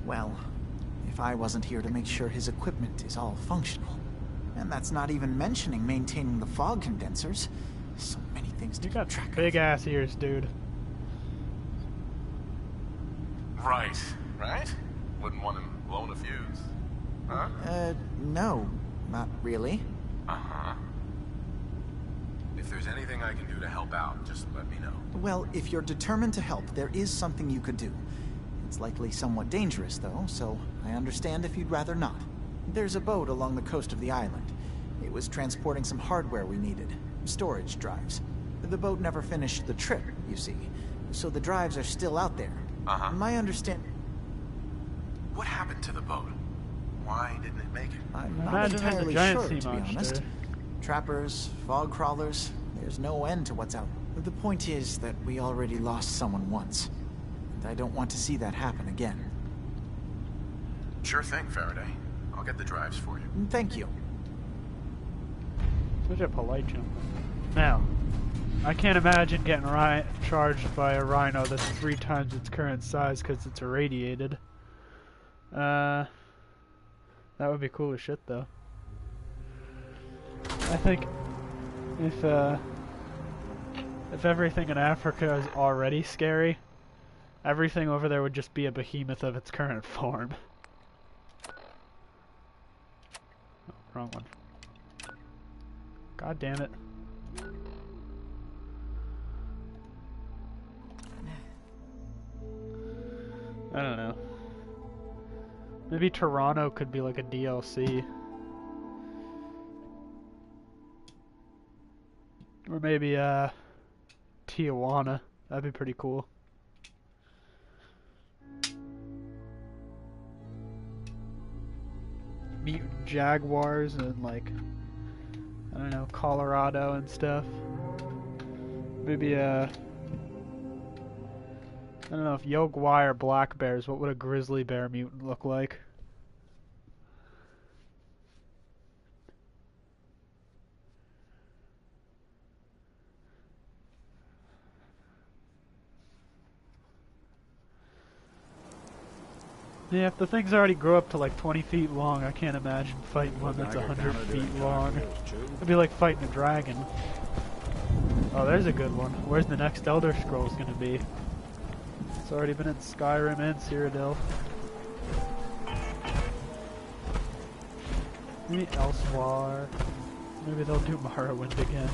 well, if I wasn't here to make sure his equipment is all functional. And that's not even mentioning maintaining the fog condensers. So many things to keep track of. Big ass ears, dude. Right. Wouldn't want him blowing a fuse. Huh? No. Not really. Uh-huh. If there's anything I can do to help out, just let me know. Well, if you're determined to help, there is something you could do. It's likely somewhat dangerous, though, so I understand if you'd rather not. There's a boat along the coast of the island. It was transporting some hardware we needed. Storage drives. The boat never finished the trip, you see. So the drives are still out there. Uh-huh. My understanding... What happened to the boat? Why didn't it make it? I'm I not imagine there's a entirely giant sure, sea to be monster. honest. Trappers, fog crawlers, there's no end to what's out. But the point is that we already lost someone once. And I don't want to see that happen again. Sure thing, Faraday. I'll get the drives for you. Thank you. Such a polite gentleman. Now, I can't imagine getting charged by a rhino that's 3 times its current size because it's irradiated. That would be cool as shit, though. I think if everything in Africa is already scary, everything over there would just be a behemoth of its current form. Oh, wrong one. God damn it. I don't know. Maybe Toronto could be like a DLC. Or maybe Tijuana. That'd be pretty cool. Mutant jaguars and like, I don't know, Colorado and stuff. Maybe I don't know if Yogwai or black bears, what would a grizzly bear mutant look like? Yeah, if the things already grow up to like 20 feet long, I can't imagine fighting one that's 100 feet long. It'd be like fighting a dragon. Oh, there's a good one. Where's the next Elder Scrolls gonna be? It's already been in Skyrim and Cyrodiil. Maybe Elsewhere. Maybe they'll do Morrowind again.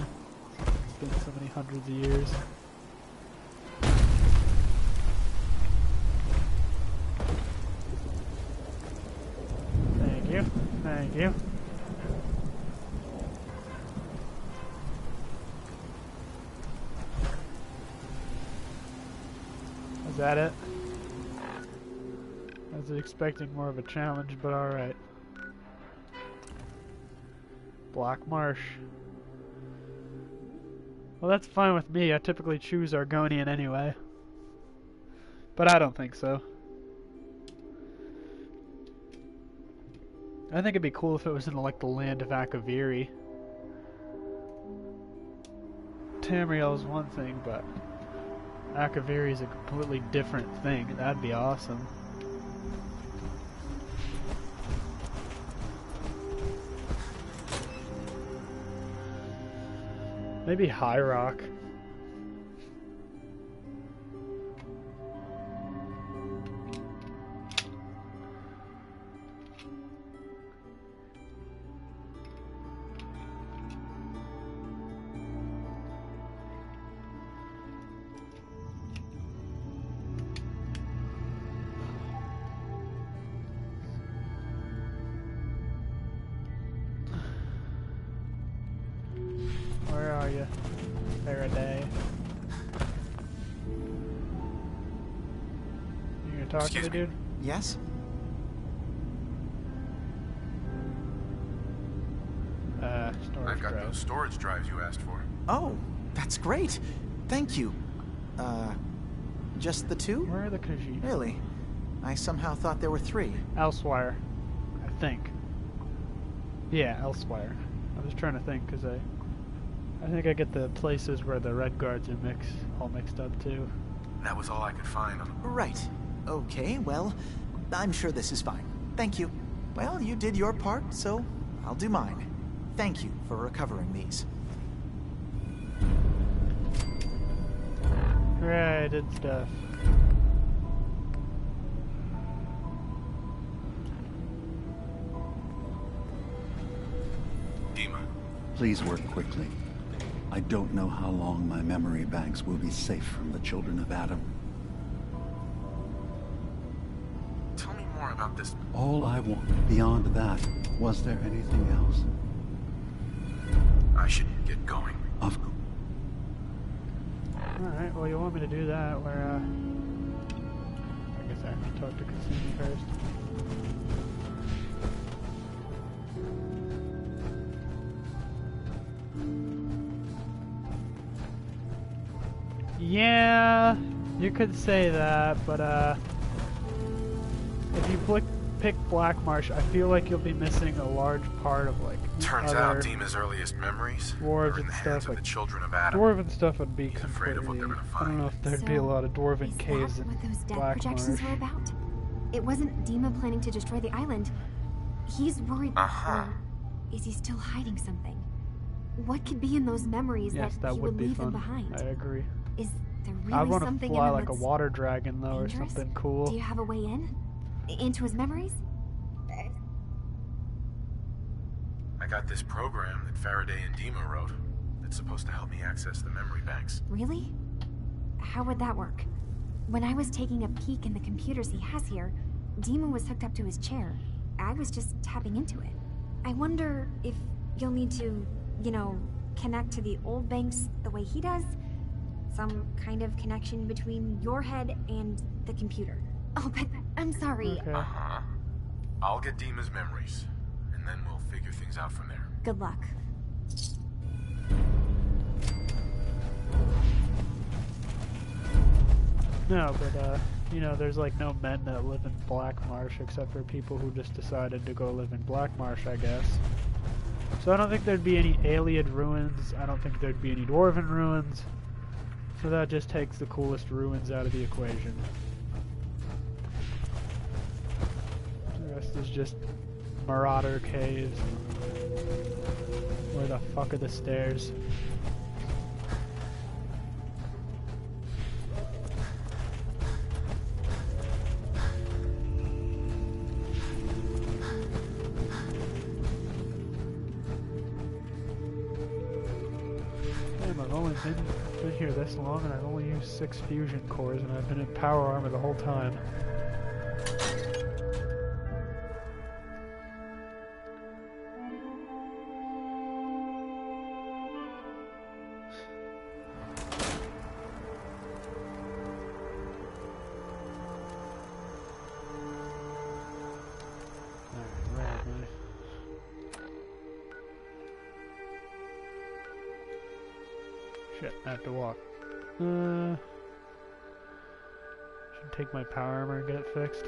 It's been so many hundreds of years. Thank you. Thank you. Is that it? I was expecting more of a challenge, but alright. Black Marsh. Well, that's fine with me. I typically choose Argonian anyway. But I don't think so. I think it'd be cool if it was in like the land of Akaviri. Tamriel is one thing, but Akaviri is a completely different thing. That'd be awesome. Maybe High Rock. Where are you, Faraday? You gonna talk to me, dude? Yes? Storage I've got drive. those storage drives you asked for. Oh, that's great. Thank you. Just the 2? Where are the Khajiit? Really? I somehow thought there were 3. Elsewhere, I think. Yeah, Elsewhere. I was trying to think because I think I get the places where the Red Guards are all mixed up too. That was all I could find on the... Right. Okay, well, I'm sure this is fine. Thank you. Well, you did your part, so I'll do mine. Thank you for recovering these. Right, I did stuff. Dima. Please work quickly. I don't know how long my memory banks will be safe from the children of Adam. Tell me more about this. All I want. Beyond that, was there anything else? I should get going. Of course. Alright, well you want me to do that where, I guess I have to talk to Kasumi first. Yeah, you could say that, but if you pick Black Marsh, I feel like you'll be missing a large part of like Turns out Dima's earliest memories are in the hands of the children of Adam. Dwarven stuff would be He's afraid of what they're gonna I don't find. know if there'd be a lot of Dwarven caves in what those death Black projections Marsh. were about? It wasn't Dima planning to destroy the island. He's worried. Or is he still hiding something? What could be in those memories Yes, that he would would be leave fun. them behind? I agree. Is there I really want something to fly in him like a that's water dragon though, dangerous? or something cool. Do you have a way in? Into his memories? I got this program that Faraday and Dima wrote that's supposed to help me access the memory banks. Really? How would that work? When I was taking a peek in the computers he has here, Dima was hooked up to his chair. I was just tapping into it. I wonder if you'll need to, you know, connect to the old banks the way he does? Some kind of connection between your head and the computer. Oh, but I'm sorry. Okay. I'll get Dima's memories, and then we'll figure things out from there. Good luck. No, but you know, there's like no men that live in Black Marsh except for people who just decided to go live in Black Marsh, I guess. So I don't think there'd be any Ayleid ruins. I don't think there'd be any Dwarven ruins. So that just takes the coolest ruins out of the equation. The rest is just Marauder caves. Where the fuck are the stairs? Damn, I've only been here this long and I've only used 6 fusion cores and I've been in power armor the whole time. Shit, I have to walk. Should take my power armor and get it fixed.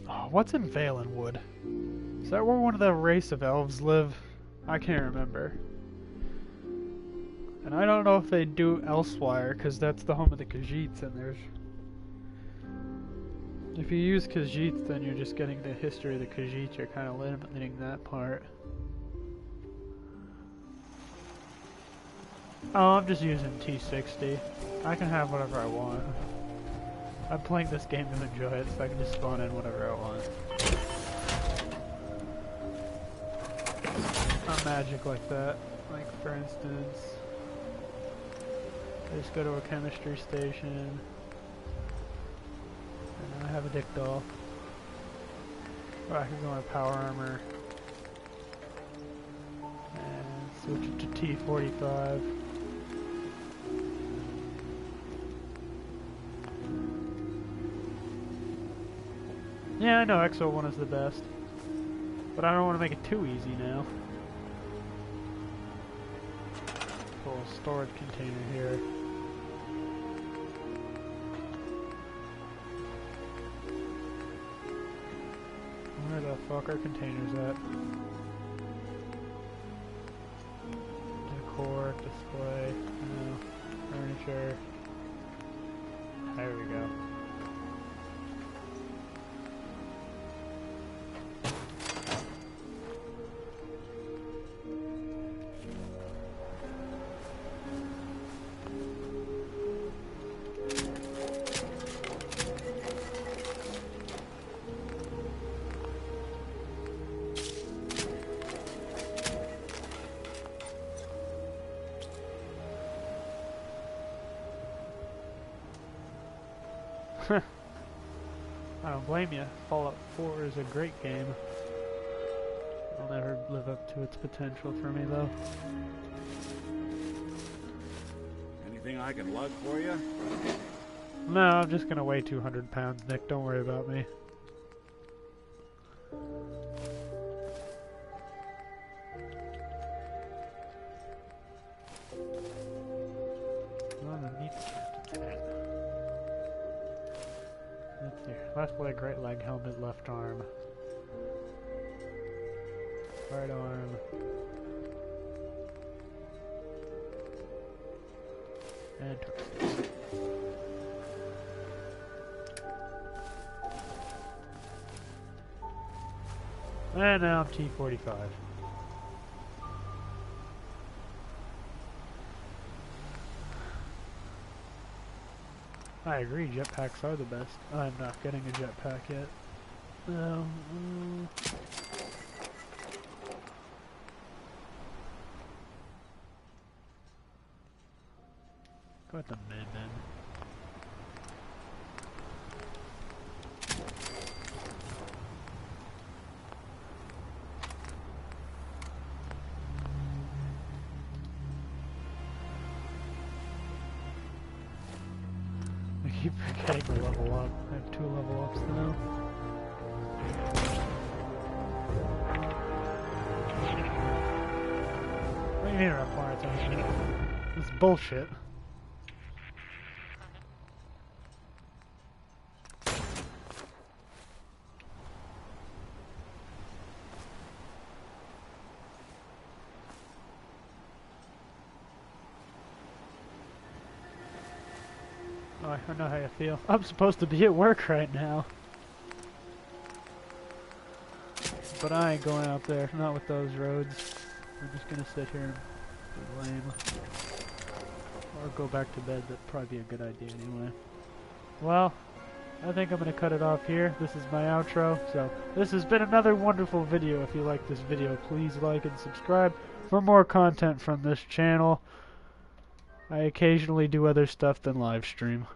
Oh, what's in Valenwood? Is that where one of the race of elves live? I can't remember. And I don't know if they do elsewhere, because that's the home of the Khajiits, and there's... If you use Khajiits, then you're just getting the history of the Khajiits, you're kind of limiting that part. Oh, I'm just using T60. I can have whatever I want. I'm playing this game to enjoy it, so I can just spawn in whatever I want. Not magic like that. Like, for instance... I just go to a chemistry station, and I have a dick doll. Or I can go on power armor, and switch it to T45. Yeah, I know Exo 1 is the best, but I don't want to make it too easy now. Full storage container here. Where the fuck are containers at? Decor, display, no, furniture. There we go. I don't blame you. Fallout 4 is a great game. It'll never live up to its potential for me, though. Anything I can lug for you? No, I'm just gonna weigh 200 pounds, Nick. Don't worry about me. Let's see. Left leg, right leg, helmet, left arm. Right arm. And torso. And now I'm T45. I agree, jetpacks are the best. I'm not getting a jetpack yet. No. Go with the Min-Min. I keep forgetting to level up. I have 2 level ups now. What do you mean require attention? This is bullshit. Oh, I don't know how you feel. I'm supposed to be at work right now. But I ain't going out there, not with those roads. I'm just gonna sit here and be lame. Or go back to bed, that'd probably be a good idea anyway. Well, I think I'm gonna cut it off here. This is my outro, so this has been another wonderful video. If you like this video, please like and subscribe for more content from this channel. I occasionally do other stuff than live stream.